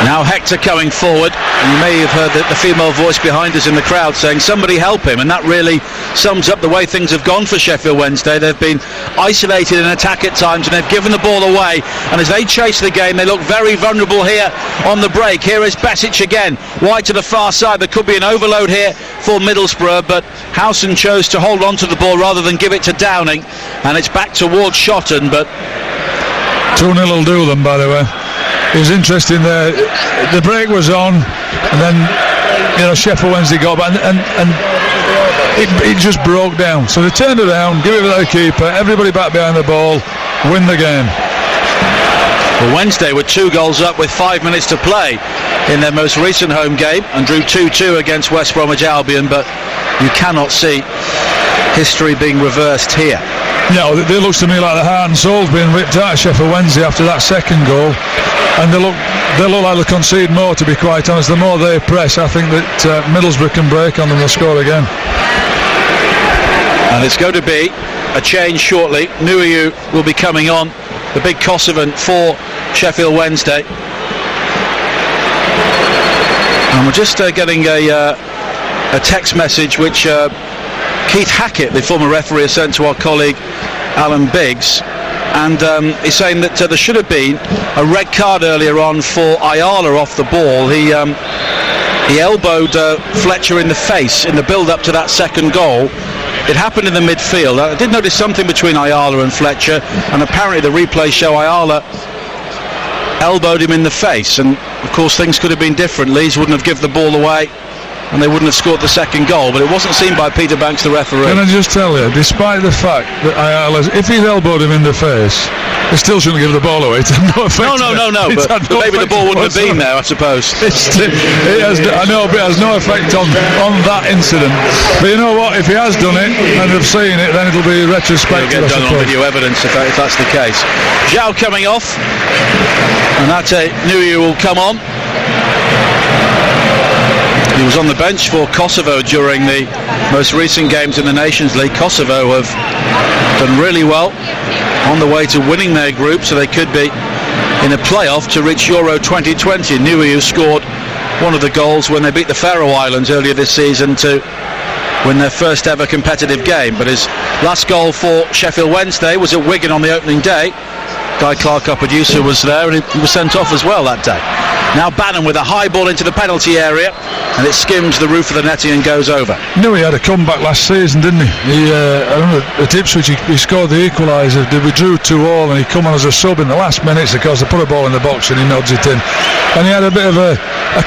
[SPEAKER 1] Now Hector coming forward. You may have heard the female voice behind us in the crowd saying, somebody help him, and that really sums up the way things have gone for Sheffield Wednesday. They've been isolated in attack at times, and they've given the ball away, and as they chase the game, they look very vulnerable here on the break. Here is Besic again, wide to the far side. There could be an overload here for Middlesbrough, but Howson chose to hold on to the ball rather than give it to Downing, and it's back towards Shotton, but
[SPEAKER 2] 2-0 will do them, by the way. It was interesting there. The break was on, and then Sheffield Wednesday got back, and it just broke down. So they turned around, give it to the keeper, everybody back behind the ball, win the game.
[SPEAKER 1] Well, Wednesday were 2 goals up with 5 minutes to play in their most recent home game, and drew 2-2 against West Bromwich Albion, but you cannot see history being reversed here.
[SPEAKER 2] No, it looks to me like the heart and soul's being ripped out of Sheffield Wednesday after that second goal, and they look like they'll concede more, to be quite honest. The more they press, I think that Middlesbrough can break on them, they'll score again.
[SPEAKER 1] And it's going to be a change shortly. Nuiu will be coming on, the big Kosovan for Sheffield Wednesday. And we're just getting a text message which Keith Hackett, the former referee, has sent to our colleague Alan Biggs, and he's saying that there should have been a red card earlier on for Ayala off the ball. He elbowed Fletcher in the face in the build-up to that second goal. It happened in the midfield. I did notice something between Ayala and Fletcher, and apparently the replays show Ayala elbowed him in the face, and of course things could have been different. Lees wouldn't have given the ball away, and they wouldn't have scored the second goal, but it wasn't seen by Peter Banks, the referee.
[SPEAKER 2] Can I just tell you, despite the fact that Ayala, if he'd elbowed him in the face, they still shouldn't give the ball away. It had no effect.
[SPEAKER 1] No, but maybe the ball wouldn't have been there, I suppose.
[SPEAKER 2] It has, I know, but it has no effect on that incident. But you know what, if he has done it and they've seen it, then it'll be retrospective.
[SPEAKER 1] It'll get done on video evidence if that's the case. Zhao coming off, and that's Nuiu will come on. He was on the bench for Kosovo during the most recent games in the Nations League. Kosovo have done really well on the way to winning their group, so they could be in a playoff to reach Euro 2020. Nuiu scored one of the goals when they beat the Faroe Islands earlier this season to win their first ever competitive game. But his last goal for Sheffield Wednesday was at Wigan on the opening day. Guy Clark, our producer, was there, and he was sent off as well that day. Now Bannon with a high ball into the penalty area, and it skims the roof of the netting and goes over.
[SPEAKER 2] Knew he had a comeback last season, didn't he? I remember at Ipswich he scored the equaliser. We drew 2-2, and he come on as a sub in the last minutes because they put a ball in the box and he nods it in. And he had a bit of a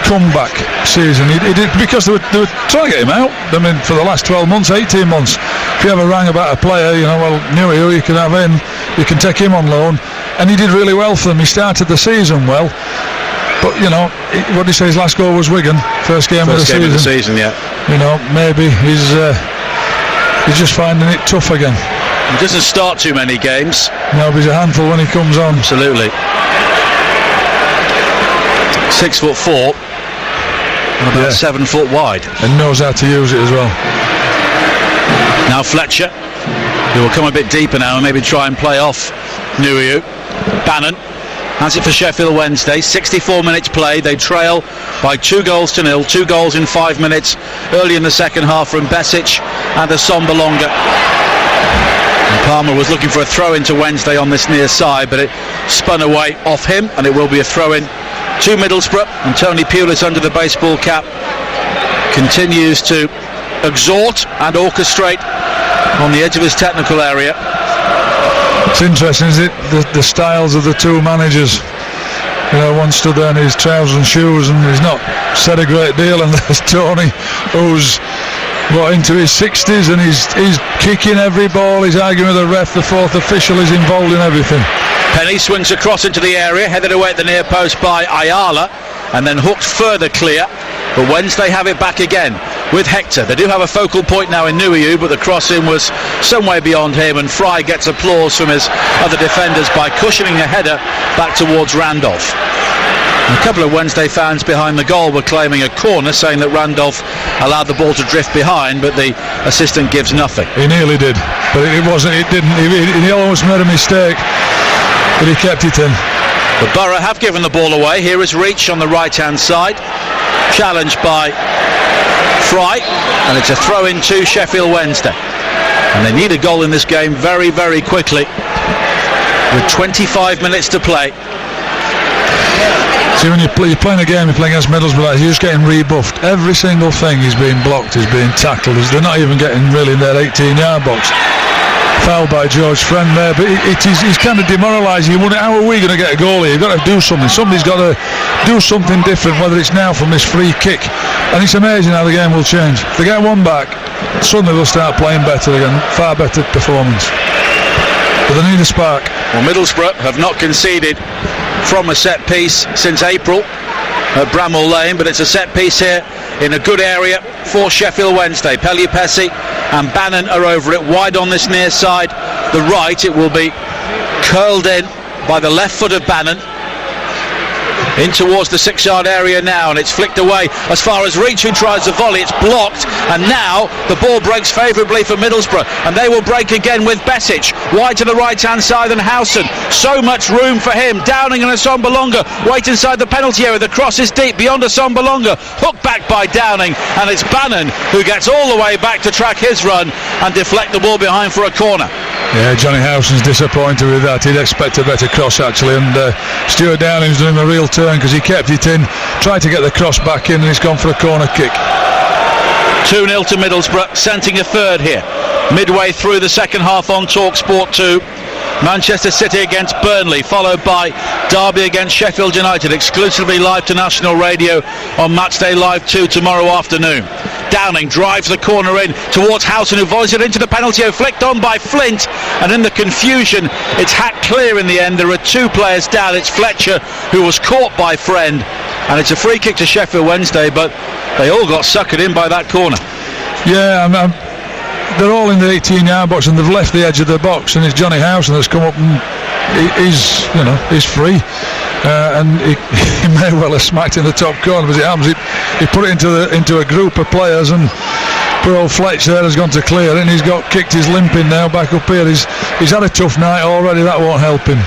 [SPEAKER 2] comeback season. He did, because they were trying to get him out. I mean, for the last 12 months, 18 months, if you ever rang about a player, well, knew who you can have in, you can take him on loan. And he did really well for them. He started the season well. But, what did he say, his last goal was Wigan, first game of the season.
[SPEAKER 1] Yeah.
[SPEAKER 2] Maybe he's just finding it tough again.
[SPEAKER 1] He doesn't start too many games.
[SPEAKER 2] No, but he's a handful when he comes on.
[SPEAKER 1] Absolutely. 6'4", and about 7 foot wide.
[SPEAKER 2] And knows how to use it as well.
[SPEAKER 1] Now Fletcher, who will come a bit deeper now and maybe try and play off Nuhiu. Bannon has it for Sheffield Wednesday. 64 minutes played. They trail by 2-0. 2 goals in 5 minutes early in the second half from Besic and Assombalonga. And Palmer was looking for a throw into Wednesday on this near side, but it spun away off him, and it will be a throw in to Middlesbrough. And Tony Pulis, under the baseball cap, continues to exhort and orchestrate on the edge of his technical area.
[SPEAKER 2] It's interesting, is it, the styles of the two managers. One stood there in his trousers and shoes and he's not said a great deal, and there's Tony, who's into his 60s, and he's kicking every ball, he's arguing with the ref, the fourth official is involved in everything.
[SPEAKER 1] Penny swings across into the area, headed away at the near post by Ayala, and then hooked further clear. But Wednesday have it back again with Hector. They do have a focal point now in Nuhiu, but the cross-in was some way beyond him, and Fry gets applause from his other defenders by cushioning a header back towards Randolph. And a couple of Wednesday fans behind the goal were claiming a corner, saying that Randolph allowed the ball to drift behind, but the assistant gives nothing.
[SPEAKER 2] He nearly did, but it didn't. He almost made a mistake, but he kept it in.
[SPEAKER 1] The Borough have given the ball away. Here is Reach on the right-hand side, challenged by Fry, and it's a throw-in to Sheffield Wednesday. And they need a goal in this game very, very quickly, with 25 minutes to play.
[SPEAKER 2] See, when you're playing a game, you're playing against Middlesbrough, you're just getting rebuffed. Every single thing is being blocked, is being tackled. They're not even getting really in their 18-yard box. Foul by George Friend there, but he's kind of demoralising. How are we going to get a goal here? You've got to do something. Somebody's got to do something different, whether it's now from this free kick. And it's amazing how the game will change. If they get one back, suddenly they'll start playing better again. Far better performance. But they need a spark.
[SPEAKER 1] Well, Middlesbrough have not conceded from a set piece since April at Bramall Lane, but it's a set piece here in a good area for Sheffield Wednesday. Pellier-Pessi and Bannon are over it, wide on this near side, the right. It will be curled in by the left foot of Bannon in towards the 6-yard area now, and it's flicked away as far as Reach, who tries the volley. It's blocked, and now the ball breaks favourably for Middlesbrough, and they will break again with Besic wide to the right hand side, and Howson, so much room for him. Downing and Assombalonga wait inside the penalty area. The cross is deep beyond Assombalonga, hooked back by Downing, and it's Bannon who gets all the way back to track his run and deflect the ball behind for a corner.
[SPEAKER 2] Yeah, Johnny Howson's disappointed with that. He'd expect a better cross actually, and Stuart Downing's doing a real turn because he kept it in, tried to get the cross back in, and he's gone for a corner kick.
[SPEAKER 1] 2-0 to Middlesbrough, scenting a third here. Midway through the second half on TalkSport 2. Manchester City against Burnley, followed by Derby against Sheffield United, exclusively live to national radio on Matchday Live 2 tomorrow afternoon. Downing drives the corner in towards Howson, who volleys it into the penalty area, flicked on by Flint, and in the confusion it's hacked clear in the end. There are two players down. It's Fletcher who was caught by Friend, and it's a free kick to Sheffield Wednesday, but they all got suckered in by that corner.
[SPEAKER 2] Yeah, they're all in the 18-yard box, and they've left the edge of the box, and it's Johnny Howson that's come up, and he's free, and he may well have smacked in the top corner, but it happens. He put it into a group of players, and poor old Fletch there has gone to clear it, and he's got kicked his limp in now back up here. He's had a tough night already. That won't help him.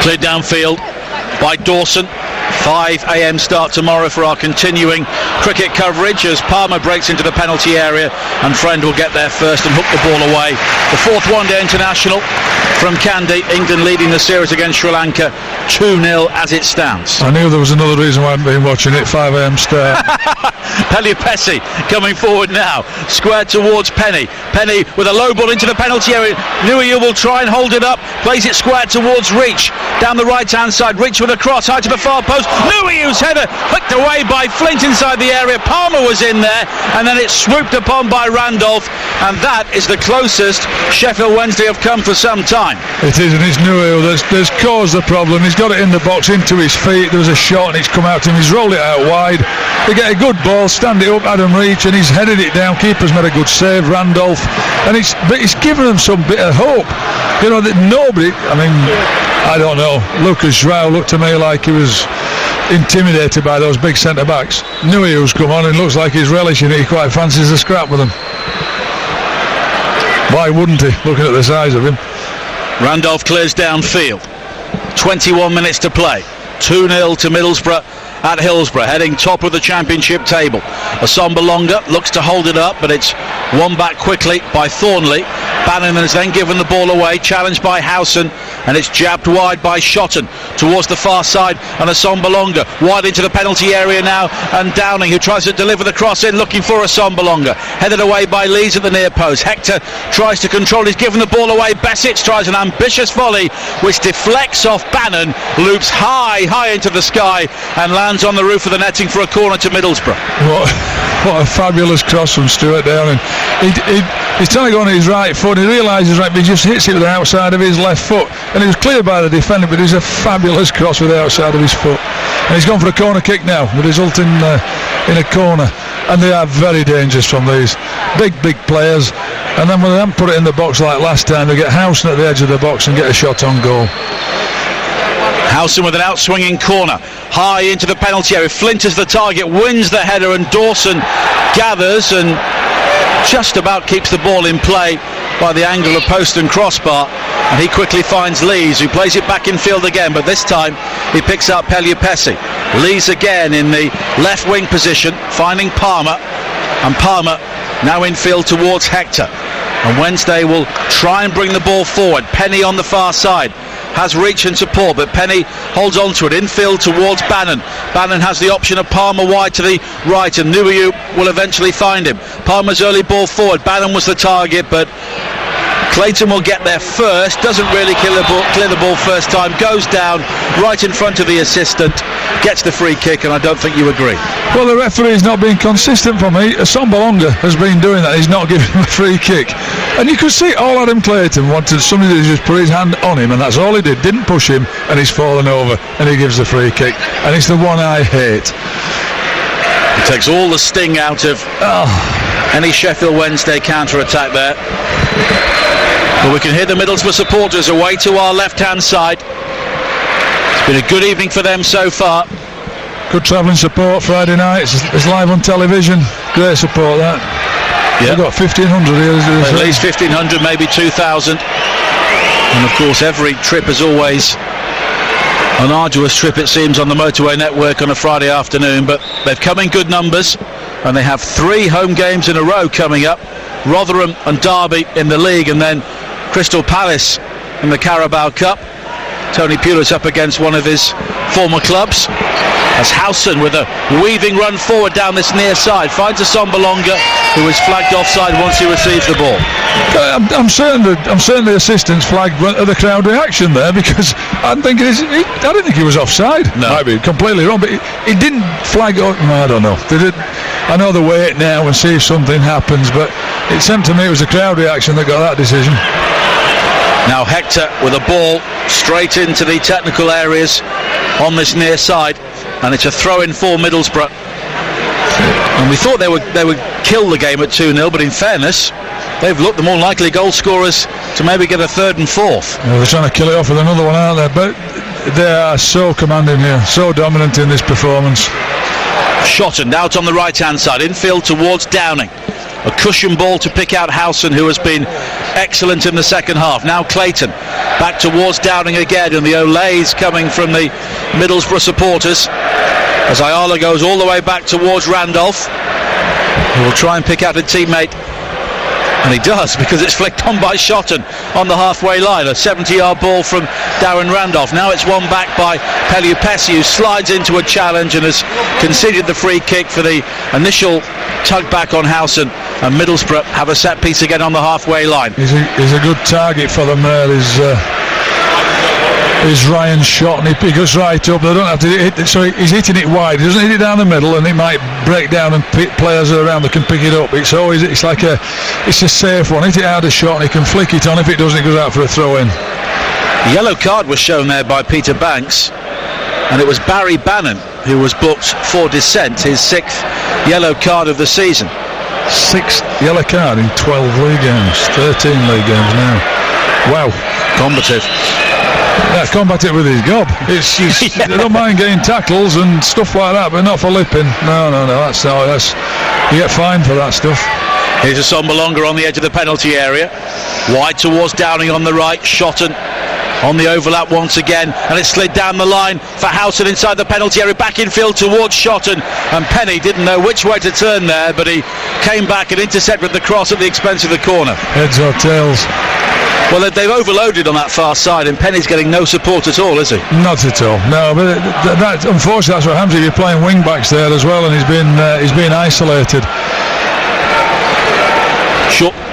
[SPEAKER 1] Cleared downfield by Dawson. 5 a.m. start tomorrow for our continuing cricket coverage as Palmer breaks into the penalty area and Friend will get there first and hook the ball away. The fourth one-day international from Kandy. England leading the series against Sri Lanka 2-0 as it stands.
[SPEAKER 2] I knew there was another reason why I haven't been watching it. 5 a.m. start.
[SPEAKER 1] Pelupessy coming forward now, squared towards Penny. Penny with a low ball into the penalty area. Nuhiu will try and hold it up, plays it squared towards Reach down the right hand side. Reach with a cross high to the far post. Nuhiu's header hooked away by Flint inside the area. Palmer was in there and then it's swooped upon by Randolph, and that is the closest Sheffield Wednesday have come for some time.
[SPEAKER 2] It is, and it's Nuhiu that's caused the problem. He's got it in the box into his feet. There was a shot and it's come out to him. He's rolled it out wide. They get a good ball, stand it up, Adam Reach, and he's headed it down. Keeper's made a good save, Randolph, and it's given them some bit of hope. You know that nobody. I mean, I don't know. Lucas João looked to me like he was intimidated by those big centre backs. Nuhiu's come on and looks like he's relishing it. He quite fancies a scrap with them. Why wouldn't he? Looking at the size of him.
[SPEAKER 1] Randolph clears downfield. 21 minutes to play. 2-0 to Middlesbrough at Hillsborough, heading top of the championship table. Asombalonga looks to hold it up, but it's won back quickly by Thornley. Bannon is then given the ball away, challenged by Howson, and it's jabbed wide by Shotton towards the far side, and Asombalonga wide into the penalty area now, and Downing, who tries to deliver the cross in, looking for Asombalonga, headed away by Lees at the near post. Hector tries to control, he's given the ball away. Besic tries an ambitious volley which deflects off Bannon, loops high into the sky and lands on the roof of the netting for a corner to Middlesbrough.
[SPEAKER 2] What a fabulous cross from Stuart Downing. He's trying to go on his right foot, he realises right, but he just hits it with the outside of his left foot, and he was cleared by the defender, but it was a fabulous cross with the outside of his foot, and he's gone for a corner kick now, the result in a corner. And they are very dangerous from these big players, and then when they haven't put it in the box like last time, they get Howson at the edge of the box and get a shot on goal.
[SPEAKER 1] Howson with an outswinging corner high into the penalty area. Flint is the target, wins the header, and Dawson gathers and just about keeps the ball in play by the angle of post and crossbar, and he quickly finds Lees, who plays it back in field again, but this time he picks up Pelupessy. Lees again in the left wing position, finding Palmer, and Palmer now in field towards Hector, and Wednesday will try and bring the ball forward. Penny on the far side has reach and support, but Penny holds on to it infield towards Bannon. Bannon has the option of Palmer wide to the right, and Nuhiu will eventually find him. Palmer's early ball forward, Bannon was the target, but Clayton will get there first, doesn't really clear the ball first time, goes down right in front of the assistant, gets the free kick, and I don't think you agree.
[SPEAKER 2] Well, the referee's not being consistent for me. Asombalonga has been doing that, he's not giving him a free kick, and you could see all Adam Clayton wanted somebody to just put his hand on him, and that's all he did, didn't push him, and he's fallen over, and he gives the free kick, and it's the one I hate.
[SPEAKER 1] It takes all the sting out of any Sheffield Wednesday counter-attack there. But we can hear the Middlesbrough supporters away to our left-hand side. It's been a good evening for them so far.
[SPEAKER 2] Good travelling support Friday night. It's live on television. Great support that. Yeah. We've got 1,500 here.
[SPEAKER 1] At least 1,500, maybe 2,000. And of course, every trip is always an arduous trip, it seems, on the motorway network on a Friday afternoon. But they've come in good numbers, and they have 3 home games in a row coming up. Rotherham and Derby in the league, and then Crystal Palace in the Carabao Cup. Tony Pulis up against one of his former clubs, as Howson with a weaving run forward down this near side finds Asombalonga, who is flagged offside once he receives the ball.
[SPEAKER 2] I'm certain the assistant's flagged the crowd reaction there, because I didn't think he was offside.
[SPEAKER 1] No.
[SPEAKER 2] Might be completely wrong, but he didn't flag. I don't know. I know they wait now and see if something happens, but it seemed to me it was the crowd reaction that got that decision.
[SPEAKER 1] Now Hector with a ball straight into the technical areas on this near side, and it's a throw-in for Middlesbrough. And we thought they would kill the game at 2-0, but in fairness, they've looked the more likely goal scorers to maybe get a third and fourth.
[SPEAKER 2] Yeah, they're trying to kill it off with another one, aren't they? But they are so commanding here, so dominant in this performance.
[SPEAKER 1] Shotton out on the right-hand side, infield towards Downing. A cushion ball to pick out Howson, who has been excellent in the second half. Now Clayton Back towards Downing again, and the Olays coming from the Middlesbrough supporters as Ayala goes all the way back towards Randolph. He will try and pick out a teammate, and he does, because it's flicked on by Shotton on the halfway line. A 70-yard ball from Darren Randolph. Now it's won back by Pelupesi, who slides into a challenge and has conceded the free kick for the initial tug back on Howson, and Middlesbrough have a set piece again on the halfway line.
[SPEAKER 2] He's a good target for them there. Is Ryan's shot, and he goes right up. They don't have to hit it, so he's hitting it wide. He doesn't hit it down the middle, and it might break down and players around that can pick it up. It's a safe one. Hit it out of shot, and he can flick it on. If it doesn't, it goes out for a throw-in.
[SPEAKER 1] The yellow card was shown there by Peter Banks, and it was Barry Bannon who was booked for dissent, his 6th yellow card of the season.
[SPEAKER 2] 6th yellow card in 12 league games, 13 league games now. Wow.
[SPEAKER 1] Combative.
[SPEAKER 2] Yeah, combative with his gob. They don't mind getting tackles and stuff like that, but not for lipping. No, that's you get fined for that stuff.
[SPEAKER 1] Here's a Sombalonga on the edge of the penalty area. Wide towards Downing on the right. Shotton on the overlap once again, and it slid down the line for Howson inside the penalty area, back in field towards Shotton, and Penny didn't know which way to turn there, but he came back and intercepted the cross at the expense of the corner.
[SPEAKER 2] Heads or tails?
[SPEAKER 1] Well, they've overloaded on that far side, and Penny's getting no support at all, is he?
[SPEAKER 2] Not at all, no, but unfortunately that's what happens if you're playing wing backs there as well, and he's been isolated.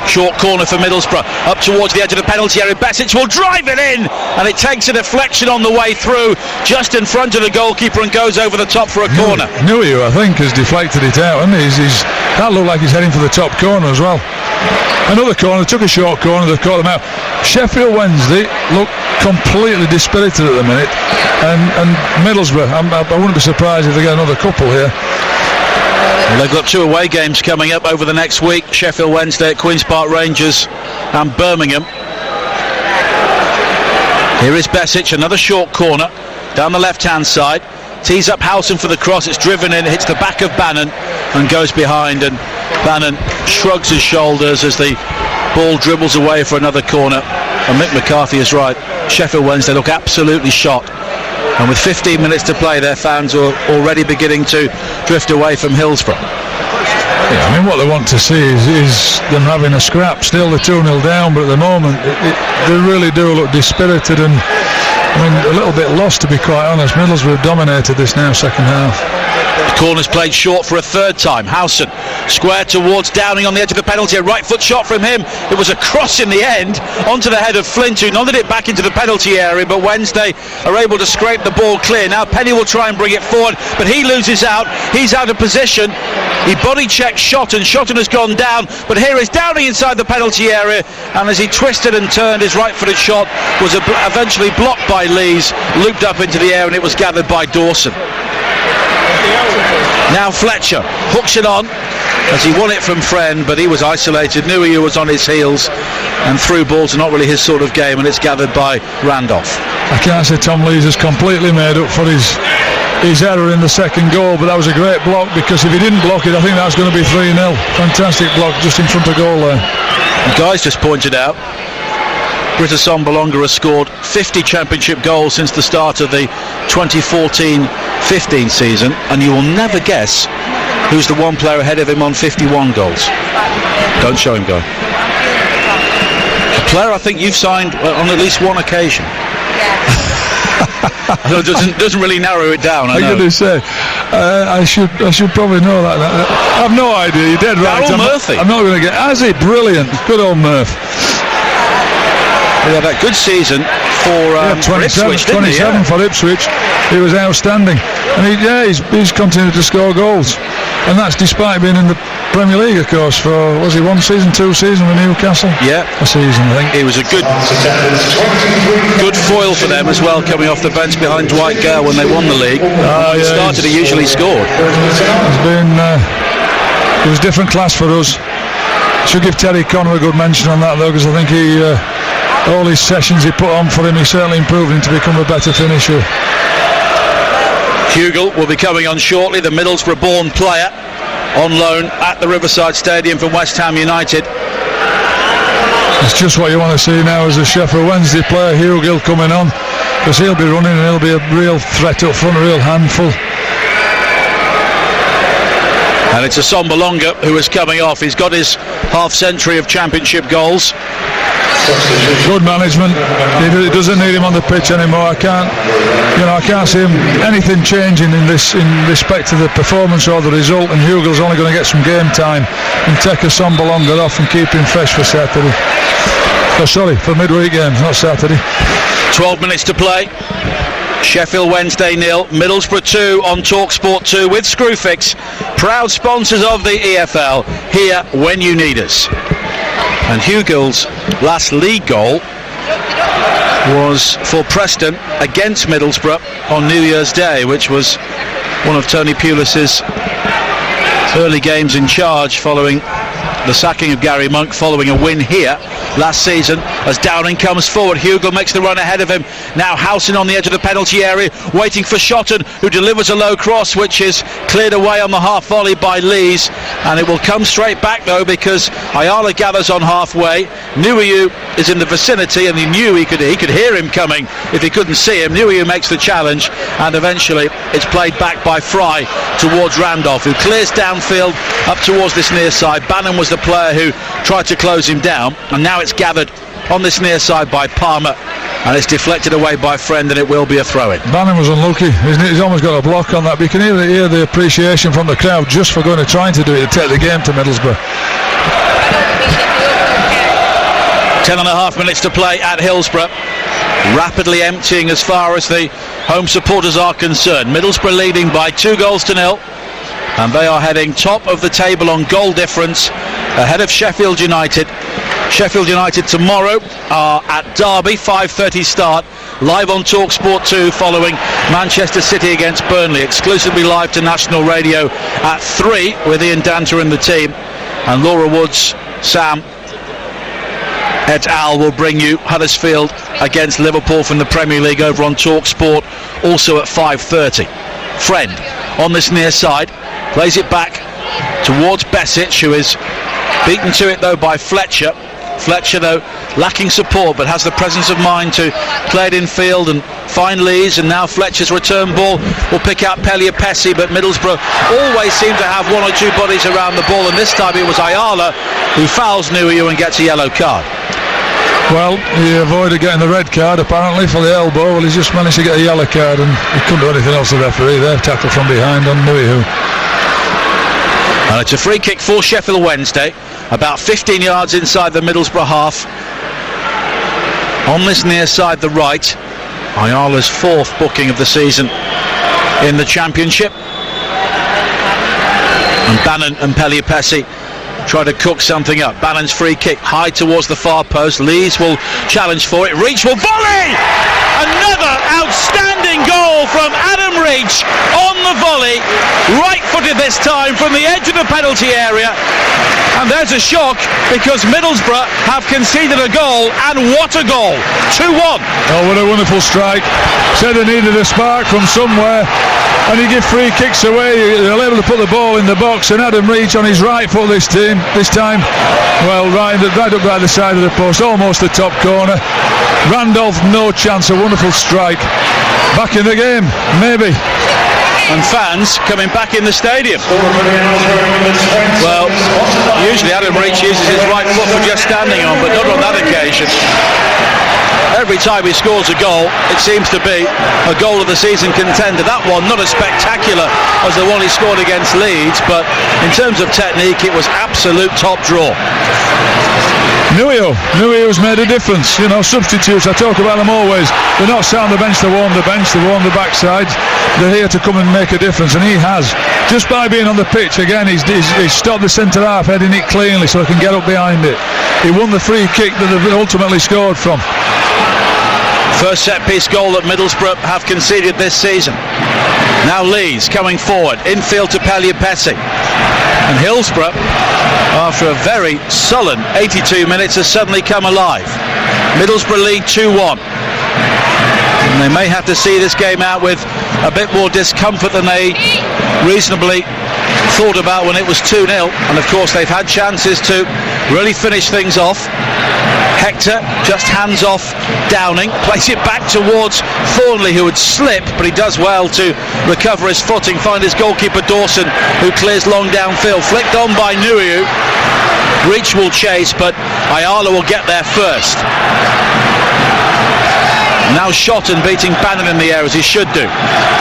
[SPEAKER 1] Short corner for Middlesbrough, up towards the edge of the penalty area. Besic will drive it in, and it takes a deflection on the way through, just in front of the goalkeeper, and goes over the top for a corner.
[SPEAKER 2] Nuyu, I think, has deflected it out, and that looked like he's heading for the top corner as well. Another corner, took a short corner, they've caught them out. Sheffield Wednesday look completely dispirited at the minute, and Middlesbrough, I wouldn't be surprised if they get another couple here.
[SPEAKER 1] Well, they've got 2 away games coming up over the next week. Sheffield Wednesday at Queen's Park Rangers and Birmingham. Here is Besic, another short corner down the left-hand side. Tees up Howson for the cross. It's driven in, hits the back of Bannon and goes behind, and Bannon shrugs his shoulders as the ball dribbles away for another corner. And Mick McCarthy is right. Sheffield Wednesday look absolutely shot. And with 15 minutes to play, their fans are already beginning to drift away from Hillsborough.
[SPEAKER 2] Yeah, I mean, what they want to see is them having a scrap. Still they're 2-0 down, but at the moment they really do look dispirited and, I mean, a little bit lost, to be quite honest. Middlesbrough have dominated this now second half.
[SPEAKER 1] The corner's played short for a 3rd time. Howson square towards Downing on the edge of the penalty. A right foot shot from him. It was a cross in the end onto the head of Flint, who nodded it back into the penalty area, but Wednesday are able to scrape the ball clear. Now Penny will try and bring it forward, but he loses out. He's out of position. He body checked Shotton. Shotton has gone down, but here is Downing inside the penalty area, and as he twisted and turned, his right footed shot was eventually blocked by Lees, looped up into the air, and it was gathered by Dawson. Now Fletcher hooks it on as he won it from Friend, but he was isolated. Nuyu was on his heels, and through balls are not really his sort of game, and it's gathered by Randolph.
[SPEAKER 2] I can't say Tom Lees has completely made up for his error in the second goal, but that was a great block, because if he didn't block it, I think that's going to be 3-0. Fantastic block just in front of goal there.
[SPEAKER 1] The guys just pointed out Britta Sombalonga has scored 50 championship goals since the start of the 2014-15 season, and you will never guess who's the one player ahead of him on 51 goals. Don't show him, Guy. A player I think you've signed on at least one occasion. It doesn't really narrow it down. I know.
[SPEAKER 2] I'm going to say, I should probably know that. I've no idea. You're dead right.
[SPEAKER 1] Murphy.
[SPEAKER 2] I'm not going to get. As a brilliant, good old Murph.
[SPEAKER 1] He had that good season for Ipswich,
[SPEAKER 2] 27 for Ipswich. He was outstanding, and he's continued to score goals, and that's despite being in the Premier League, of course, for, was he 1 season, 2 seasons with Newcastle?
[SPEAKER 1] Yeah,
[SPEAKER 2] a season, I think.
[SPEAKER 1] He was a good foil for them as well, coming off the bench behind Dwight Gale when they won the league. When he started, he usually scored.
[SPEAKER 2] It was different class for us. Should give Terry Connor a good mention on that, though, because I think all his sessions he put on for him, he certainly improved him to become a better finisher.
[SPEAKER 1] Hugel will be coming on shortly, the Middlesbrough-born player on loan at the Riverside Stadium from West Ham United.
[SPEAKER 2] It's just what you want to see now as a Sheffield Wednesday player. Hugill coming on, because he'll be running and he'll be a real threat up front, a real handful.
[SPEAKER 1] And it's Assombalonga who is coming off. He's got his half-century of championship goals.
[SPEAKER 2] Good management. He doesn't need him on the pitch anymore. I can't see anything changing in respect to the performance or the result. And Hugill's only going to get some game time and take Assombalonga off and keep him fresh for Saturday. For midweek games, not Saturday.
[SPEAKER 1] 12 minutes to play. Sheffield Wednesday 0, Middlesbrough 2 on TalkSport 2 with Screwfix, proud sponsors of the EFL, here when you need us. And Hugill's last league goal was for Preston against Middlesbrough on New Year's Day, which was one of Tony Pulis's early games in charge following the sacking of Gary Monk, following a win here last season. As Downing comes forward, Hugill makes the run ahead of him. Now Howson on the edge of the penalty area, waiting for Shotton, who delivers a low cross, which is cleared away on the half volley by Lees, and it will come straight back though, because Ayala gathers on halfway. Nuhiu is in the vicinity, and he knew he could hear him coming if he couldn't see him. Nuhiu makes the challenge, and eventually it's played back by Fry towards Randolph, who clears downfield up towards this near side. Bannon was the player who tried to close him down, and now it's gathered on this near side by Palmer, and it's deflected away by Friend, and it will be a throw-in.
[SPEAKER 2] Bannon was unlucky. He's almost got a block on that, but you can hear the appreciation from the crowd just for trying to do it, to take the game to Middlesbrough.
[SPEAKER 1] 10.5 minutes to play at Hillsborough, rapidly emptying as far as the home supporters are concerned. Middlesbrough leading by 2-0, and they are heading top of the table on goal difference, ahead of Sheffield United. Sheffield United tomorrow are at Derby, 5:30 start, live on TalkSport 2, following Manchester City against Burnley, exclusively live to national radio at 3 with Ian Danter and the team, and Laura Woods, Sam et al. Will bring you Huddersfield against Liverpool from the Premier League over on TalkSport, also at 5:30. Friend on this near side, plays it back towards Besic, who is beaten to it though by Fletcher. Fletcher though lacking support, but has the presence of mind to play it in field and find Lees, and now Fletcher's return ball will pick out Pellier-Pessi, but Middlesbrough always seem to have one or two bodies around the ball, and this time it was Ayala who fouls Nuhiu and gets a yellow card.
[SPEAKER 2] Well, he avoided getting the red card apparently for the elbow. Well, he's just managed to get a yellow card, and he couldn't do anything else, the referee there. Tackle from behind on Nuhiu.
[SPEAKER 1] And it's a free kick for Sheffield Wednesday, about 15 yards inside the Middlesbrough half. On this near side, the right, Ayala's 4th booking of the season in the Championship. And Bannon and Pellier-Pessi try to cook something up. Bannon's free kick high towards the far post. Lees will challenge for it. Reach will volley! Another outstanding goal from Adam Reach on the volley, right-footed this time from the edge of the penalty area. And there's a shock, because Middlesbrough have conceded a goal, and what a goal! 2-1.
[SPEAKER 2] Oh, what a wonderful strike. Said they needed a spark from somewhere, and he give free kicks away. They're able to put the ball in the box, and Adam Reach on his right foot this time, well, right up by the side of the post, almost the top corner. Randolph, no chance. A wonderful strike. Back in the game, maybe.
[SPEAKER 1] And fans coming back in the stadium. Well, usually Adam Reach uses his right foot for just standing on, but not on that occasion. Every time he scores a goal, it seems to be a goal of the season contender. That one not as spectacular as the one he scored against Leeds, but in terms of technique, it was absolute top draw.
[SPEAKER 2] Nuhiu's made a difference. You know, substitutes, I talk about them always. They're not sat on the bench to warm the bench, they warm the backside. They're here to come and make a difference, and he has. Just by being on the pitch, again, he's stopped the centre half, heading it cleanly so he can get up behind it. He won the free kick that they ultimately scored from.
[SPEAKER 1] First set-piece goal that Middlesbrough have conceded this season. Now Lees coming forward, infield to Pellier-Pessi. And Hillsborough, after a very sullen 82 minutes, has suddenly come alive. Middlesbrough lead 2-1. And they may have to see this game out with a bit more discomfort than they reasonably thought about when it was 2-0. And of course they've had chances to really finish things off. Hector just hands off Downing, plays it back towards Thornley, who would slip, but he does well to recover his footing, find his goalkeeper Dawson, who clears long downfield, flicked on by Nuiu. Reach will chase, but Ayala will get there first. Now Shotton beating Bannon in the air as he should do,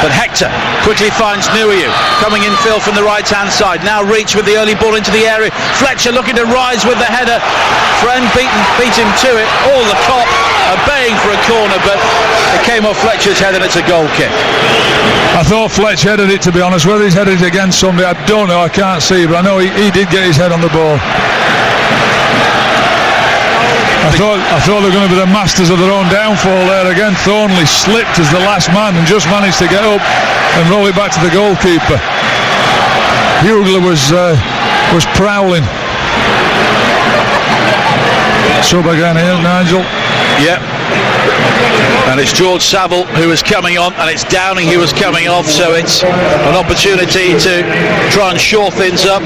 [SPEAKER 1] but Hector quickly finds Nuiu coming infield from the right hand side. Now Reach with the early ball into the area. Fletcher looking to rise with the header. Friend beat him to it. All the cop baying for a corner, but it came off Fletcher's head and it's a goal kick.
[SPEAKER 2] I thought Fletch headed it, to be honest. Whether he's headed it against somebody, I don't know, I can't see, but I know he did get his head on the ball. I thought they were going to be the masters of their own downfall there again. Thornley slipped as the last man and just managed to get up and roll it back to the goalkeeper. Hugler was prowling. Sub again here, Nigel.
[SPEAKER 1] Yep. And it's George Saville who is coming on, and it's Downing who is coming off, so it's an opportunity to try and shore things up.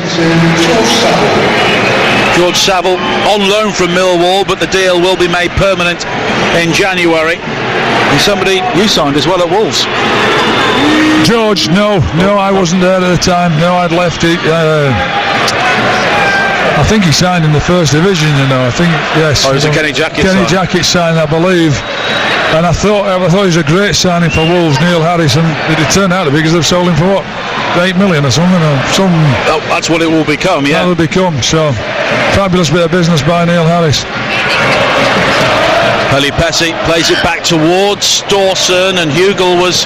[SPEAKER 1] George Saville on loan from Millwall, but the deal will be made permanent in January. And somebody you signed as well at Wolves.
[SPEAKER 2] George, no, I wasn't there at the time. No, I'd left it. I think he signed in the first division, I think, yes.
[SPEAKER 1] Oh, it was a Kenny Jackett sign.
[SPEAKER 2] Kenny Jackett sign, I believe. And I thought he was a great signing for Wolves, Neil Harris, and it turned out to be because they've sold him for what, 8 million or something,
[SPEAKER 1] Oh, that's what it will become, yeah.
[SPEAKER 2] That will become, so fabulous bit of business by Neil Harris.
[SPEAKER 1] Pellier-Pessi plays it back towards Dawson, and Hugel was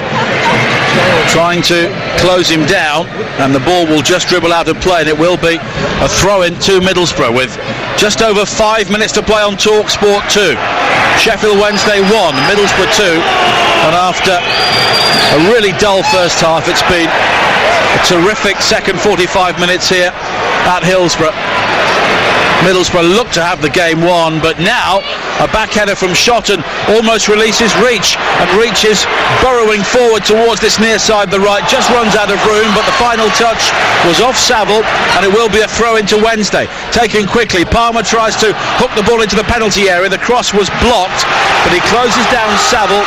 [SPEAKER 1] trying to close him down, and the ball will just dribble out of play, and it will be a throw-in to Middlesbrough with just over 5 minutes to play on TalkSport 2. Sheffield Wednesday 1, Middlesbrough 2, and after a really dull first half, it's been a terrific second 45 minutes here at Hillsborough. Middlesbrough look to have the game won, but now a backheader from Shotton almost releases Reach, and Reach is burrowing forward towards this near side, the right, just runs out of room, but the final touch was off Saville, and it will be a throw into Wednesday. Taken quickly, Palmer tries to hook the ball into the penalty area, the cross was blocked, but he closes down Saville,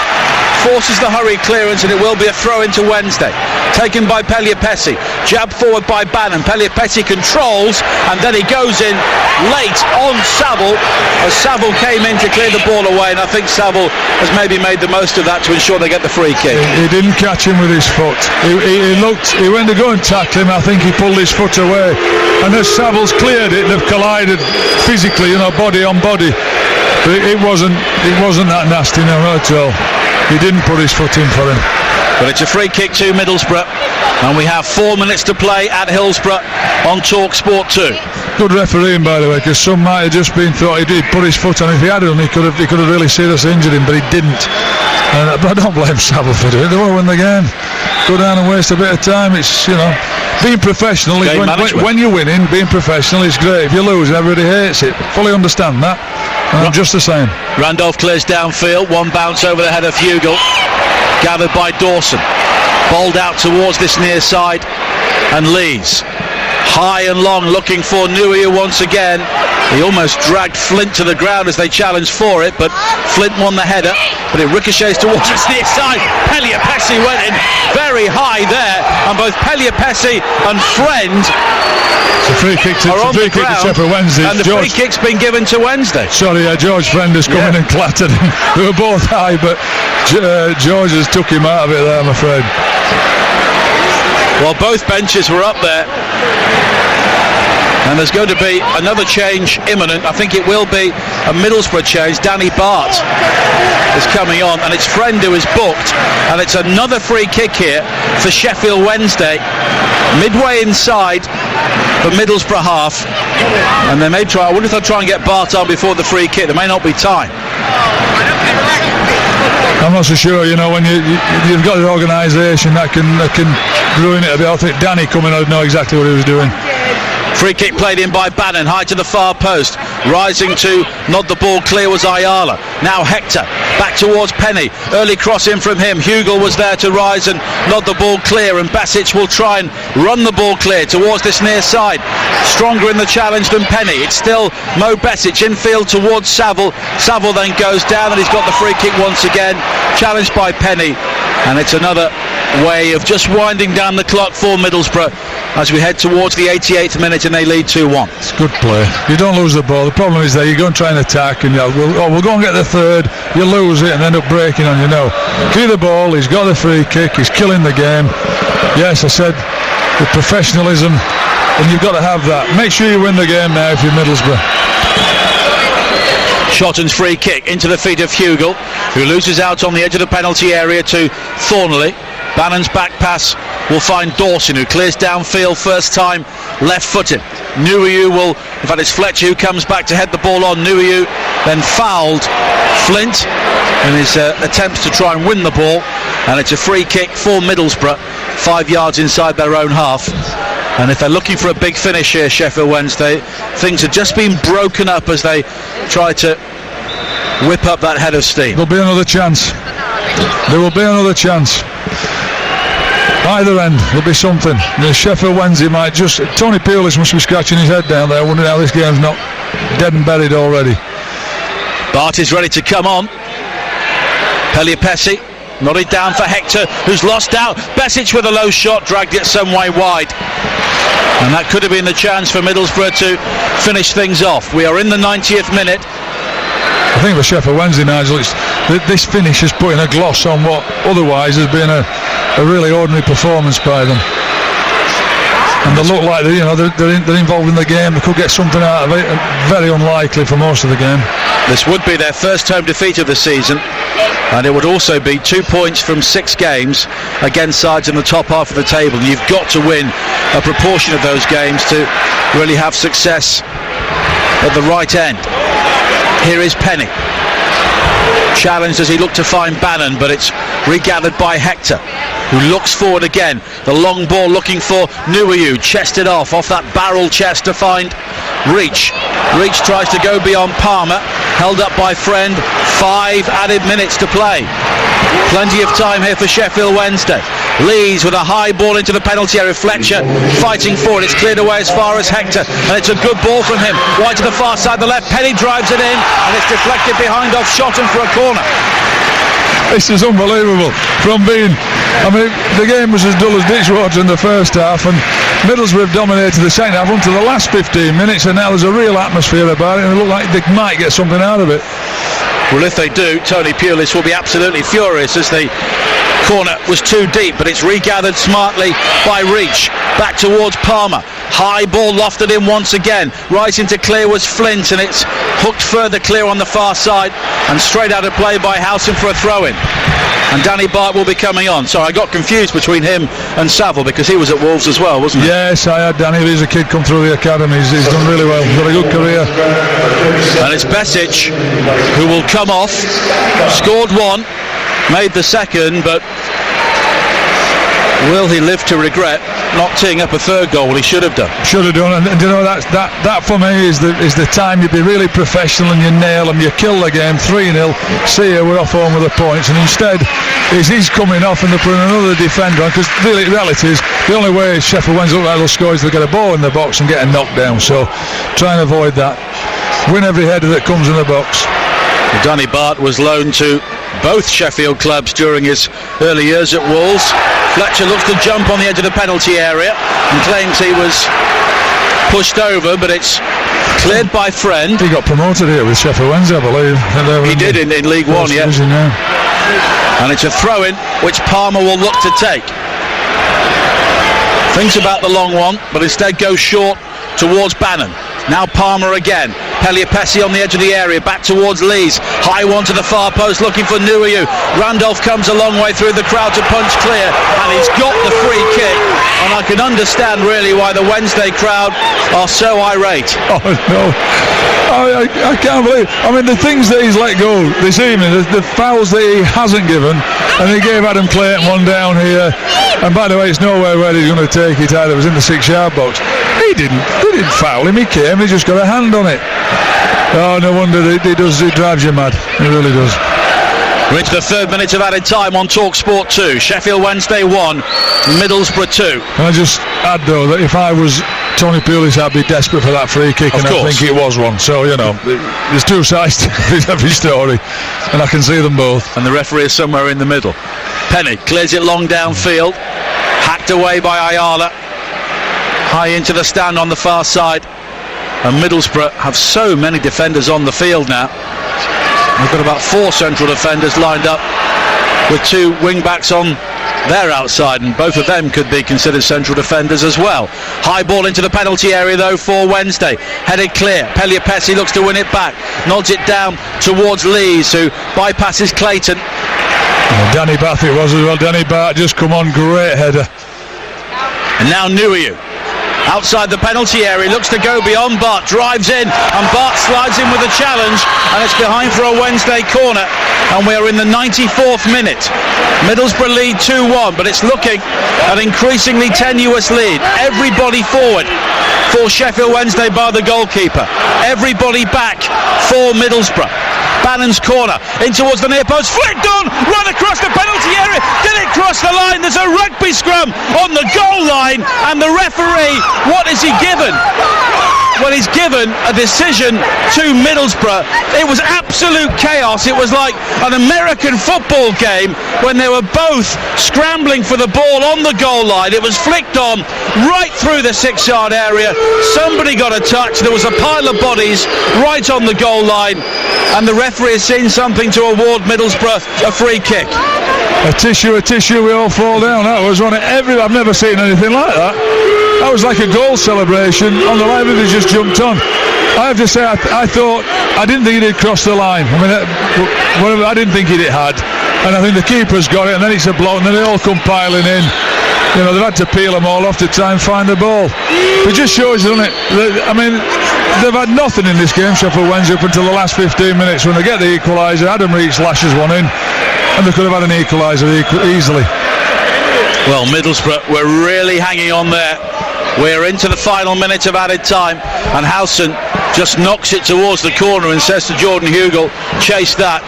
[SPEAKER 1] forces the hurry clearance, and it will be a throw into Wednesday. Taken by Pellier-Pessi, jab forward by Bannon, Pellier-Pessi controls, and then he goes in late on Saville as Saville came in to clear the ball away, and I think Saville has maybe made the most of that to ensure they get the free kick.
[SPEAKER 2] He didn't catch him with his foot. He went to go and tackle him. I think he pulled his foot away, and as Saville's cleared it, they've collided physically, body on body. But it wasn't that nasty, no, not at all. He didn't put his foot in for him.
[SPEAKER 1] But it's a free kick to Middlesbrough, and we have 4 minutes to play at Hillsborough on TalkSport 2.
[SPEAKER 2] Good refereeing, by the way, because some might have just been thought he did put his foot on. If he had done, he could have really seriously injured him, but he didn't. But I don't blame Saville for doing it. They want to win the game. Go down and waste a bit of time. It's being professional. When you're winning, being professional is great. If you lose, everybody hates it. Fully understand that. And I'm just the same.
[SPEAKER 1] Randolph clears downfield. One bounce over the head of Hugel, gathered by Dawson. Bowled out towards this near side, and Lees high and long looking for Nuiu once again. He almost dragged Flint to the ground as they challenged for it, but Flint won the header, but it ricochets towards the near side. Pellier-Pessi went in very high there, and both Pellier-Pessi and Friend
[SPEAKER 2] it's a free kick to Sheffield Wednesday,
[SPEAKER 1] and the free kick's been given to Wednesday.
[SPEAKER 2] Sorry, George Friend has come in and clattered him. They were both high, but George has took him out of it there, I'm afraid.
[SPEAKER 1] Well, both benches were up there, and there's going to be another change imminent. I think it will be a Middlesbrough change. Danny Bart is coming on, and it's Friend who is booked, and it's another free kick here for Sheffield Wednesday, midway inside the Middlesbrough half, and they may try. I wonder if they'll try and get Bart on before the free kick. There may not be time.
[SPEAKER 2] I'm not so sure, when you've got an organisation that can ruin it a bit. I think Danny coming out know exactly what he was doing.
[SPEAKER 1] Free kick played in by Bannon, high to the far post. Rising to nod the ball clear was Ayala. Now Hector, back towards Penny. Early cross in from him. Hugel was there to rise and nod the ball clear, and Basic will try and run the ball clear towards this near side. Stronger in the challenge than Penny. It's still Mo Besic infield towards Saville. Saville then goes down and he's got the free kick once again. Challenged by Penny, and it's another way of just winding down the clock for Middlesbrough as we head towards the 88th minute and they lead 2-1.
[SPEAKER 2] It's good play. You don't lose the ball. The problem is that you go and try and attack and we'll go and get the third. You lose it and end up breaking on you. No, give the ball. He's got the free kick. He's killing the game. Yes, I said with professionalism, and you've got to have that. Make sure you win the game now if you're Middlesbrough.
[SPEAKER 1] Shotton's free kick into the feet of Hugel, who loses out on the edge of the penalty area to Thornley. Bannon's back pass will find Dawson, who clears downfield first time left-footed. Nuhiu will, in fact it's Fletcher who comes back to head the ball on. Nuhiu then fouled Flint in his attempts to try and win the ball, and it's a free kick for Middlesbrough, 5 yards inside their own half. And if they're looking for a big finish here, Sheffield Wednesday, things have just been broken up as they try to whip up that head of steam.
[SPEAKER 2] There'll be another chance. There will be another chance. Either end, there'll be something. The Sheffield Wednesday might just... Tony Pulis must be scratching his head down there, wondering how this game's not dead and buried already.
[SPEAKER 1] Bart is ready to come on. Peliapesi nodded down for Hector, who's lost out. Besic with a low shot, dragged it some way wide. And that could have been the chance for Middlesbrough to finish things off. We are in the 90th minute.
[SPEAKER 2] I think for Sheffield Wednesday, Nigel, this finish is putting a gloss on what otherwise has been a really ordinary performance by them. And they look like they're involved in the game. They could get something out of it. Very unlikely for most of the game.
[SPEAKER 1] This would be their first home defeat of the season, and it would also be 2 points from 6 games against sides in the top half of the table. You've got to win a proportion of those games to really have success at the right end. Here is Penny, challenged as he looked to find Bannon, but it's regathered by Hector, who looks forward again. The long ball looking for Nuhiu, chested off that barrel chest to find Reach. Reach tries to go beyond Palmer, held up by Friend. 5 added minutes to play. Plenty of time here for Sheffield Wednesday. Lees with a high ball into the penalty area. Fletcher fighting for it. It's cleared away as far as Hector, and it's a good ball from him. Wide to the far side, the left. Penny drives it in, and it's deflected behind off Shotton for a corner.
[SPEAKER 2] This is unbelievable. The game was as dull as dishwater in the first half, and Middlesbrough have dominated the second half until the last 15 minutes, and now there's a real atmosphere about it, and it looks like they might get something out of it.
[SPEAKER 1] Well, if they do, Tony Pulis will be absolutely furious, as the corner was too deep, but it's regathered smartly by Reach. Back towards Palmer. High ball lofted in once again. Rising to clear was Flint, and it's hooked further clear on the far side and straight out of play by Houghton for a throw-in. And Danny Bart will be coming on. So I got confused between him and Saville, because he was at Wolves as well, wasn't he?
[SPEAKER 2] Yes, I had Danny. He's a kid come through the academy. He's done really well. He's got a good career.
[SPEAKER 1] And it's Besic who will come off. Scored one, made the second, but will he live to regret not teeing up a third goal? He should have done.
[SPEAKER 2] Should have done, and you know that for me is the time you be really professional and you nail them, you kill the game 3-0. See you, we're off home with the points, and instead he's coming off and they're putting another defender on, because the reality is the only way Sheffield Wednesday look like they'll score is they get a ball in the box and get a knockdown. So try and avoid that. Win every header that comes in the box.
[SPEAKER 1] Danny Bart was loaned to both Sheffield clubs during his early years at Wolves. Fletcher looks to jump on the edge of the penalty area and claims he was pushed over, but it's cleared by Friend.
[SPEAKER 2] He got promoted here with Sheffield Wednesday, I believe.
[SPEAKER 1] He did in League One, yeah. And it's a throw-in which Palmer will look to take. Thinks about the long one, but instead goes short towards Bannon. Now Palmer again. Peliapesi on the edge of the area, back towards Lees. High one to the far post, looking for Nuhiu. Randolph comes a long way through the crowd to punch clear, and he's got the free kick. And I can understand really why the Wednesday crowd are so irate.
[SPEAKER 2] Oh no, I can't believe. The things that he's let go this evening, the fouls that he hasn't given, and he gave Adam Clayton one down here. And by the way, it's nowhere where he's going to take it either. It was in the 6-yard box. They didn't foul him. He came. He just got a hand on it. Oh, no wonder it drives you mad. It really does.
[SPEAKER 1] We're into the 3rd minute of added time on TalkSport 2. Sheffield Wednesday 1, Middlesbrough 2.
[SPEAKER 2] Can I just add though that if I was Tony Pulis, I'd be desperate for that free kick, and I think it was one. So there's two sides to every story, and I can see them both.
[SPEAKER 1] And the referee is somewhere in the middle. Penny clears it long downfield, hacked away by Ayala, high into the stand on the far side. And Middlesbrough have so many defenders on the field now. They've got about 4 central defenders lined up, with 2 wing-backs on their outside, and both of them could be considered central defenders as well. High ball into the penalty area though for Wednesday. Headed clear. Pellier-Pessi looks to win it back. Nods it down towards Lees, who bypasses Clayton.
[SPEAKER 2] Danny Bath it was as well. Danny Bath just come on, great header.
[SPEAKER 1] And now Nuiu. Outside the penalty area, looks to go beyond Bart, drives in, and Bart slides in with a challenge, and it's behind for a Wednesday corner, and we are in the 94th minute. Middlesbrough lead 2-1, but it's looking an increasingly tenuous lead. Everybody forward for Sheffield Wednesday by the goalkeeper. Everybody back for Middlesbrough. Bannon's corner, in towards the near post, flicked on, run across the penalty area, did it cross the line? There's a rugby scrum on the goal line, and the referee, what is he given? Well, he's given a decision to Middlesbrough. It was absolute chaos. It was like an American football game when they were both scrambling for the ball on the goal line. It was flicked on right through the 6-yard area. Somebody got a touch. There was a pile of bodies right on the goal line, and the referee has seen something to award Middlesbrough a free kick.
[SPEAKER 2] A tissue, we all fall down. That was one of I've never seen anything like that. That was like a goal celebration on the line, but they just jumped on. I have to say, I didn't think it had crossed the line. I mean, I didn't think it had, and I think the keeper's got it, and then it's a block, and then they all come piling in. They've had to peel them all off to try and find the ball. It just shows, doesn't it? I mean, they've had nothing in this game, Sheffield Wednesday, up until the last 15 minutes when they get the equaliser. Adam Reach lashes one in, and they could have had an equaliser easily.
[SPEAKER 1] Well, Middlesbrough were really hanging on there. We're into the final minute of added time, and Howson just knocks it towards the corner and says to Jordan Hugel, chase that,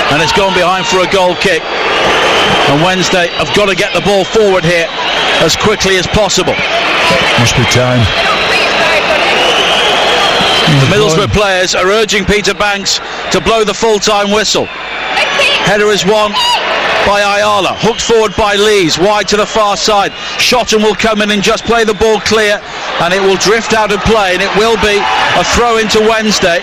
[SPEAKER 1] and it's gone behind for a goal kick. And Wednesday have got to get the ball forward here as quickly as possible.
[SPEAKER 2] Must be time.
[SPEAKER 1] The Middlesbrough players are urging Peter Banks to blow the full-time whistle. Header is won by Ayala, hooked forward by Lees, wide to the far side. Shotton will come in and just play the ball clear, and it will drift out of play, and it will be a throw into Wednesday.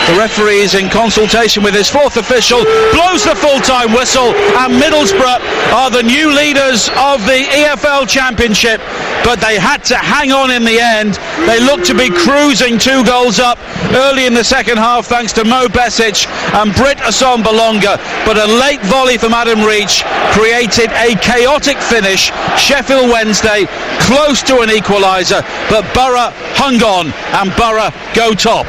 [SPEAKER 1] The referee is in consultation with his 4th official, blows the full-time whistle, and Middlesbrough are the new leaders of the EFL Championship, but they had to hang on in the end. They looked to be cruising 2 goals up early in the second half thanks to Mo Besic and Britt Assombalonga, but a late volley from Adam Reach created a chaotic finish. Sheffield Wednesday close to an equaliser, but Borough hung on, and Borough go top.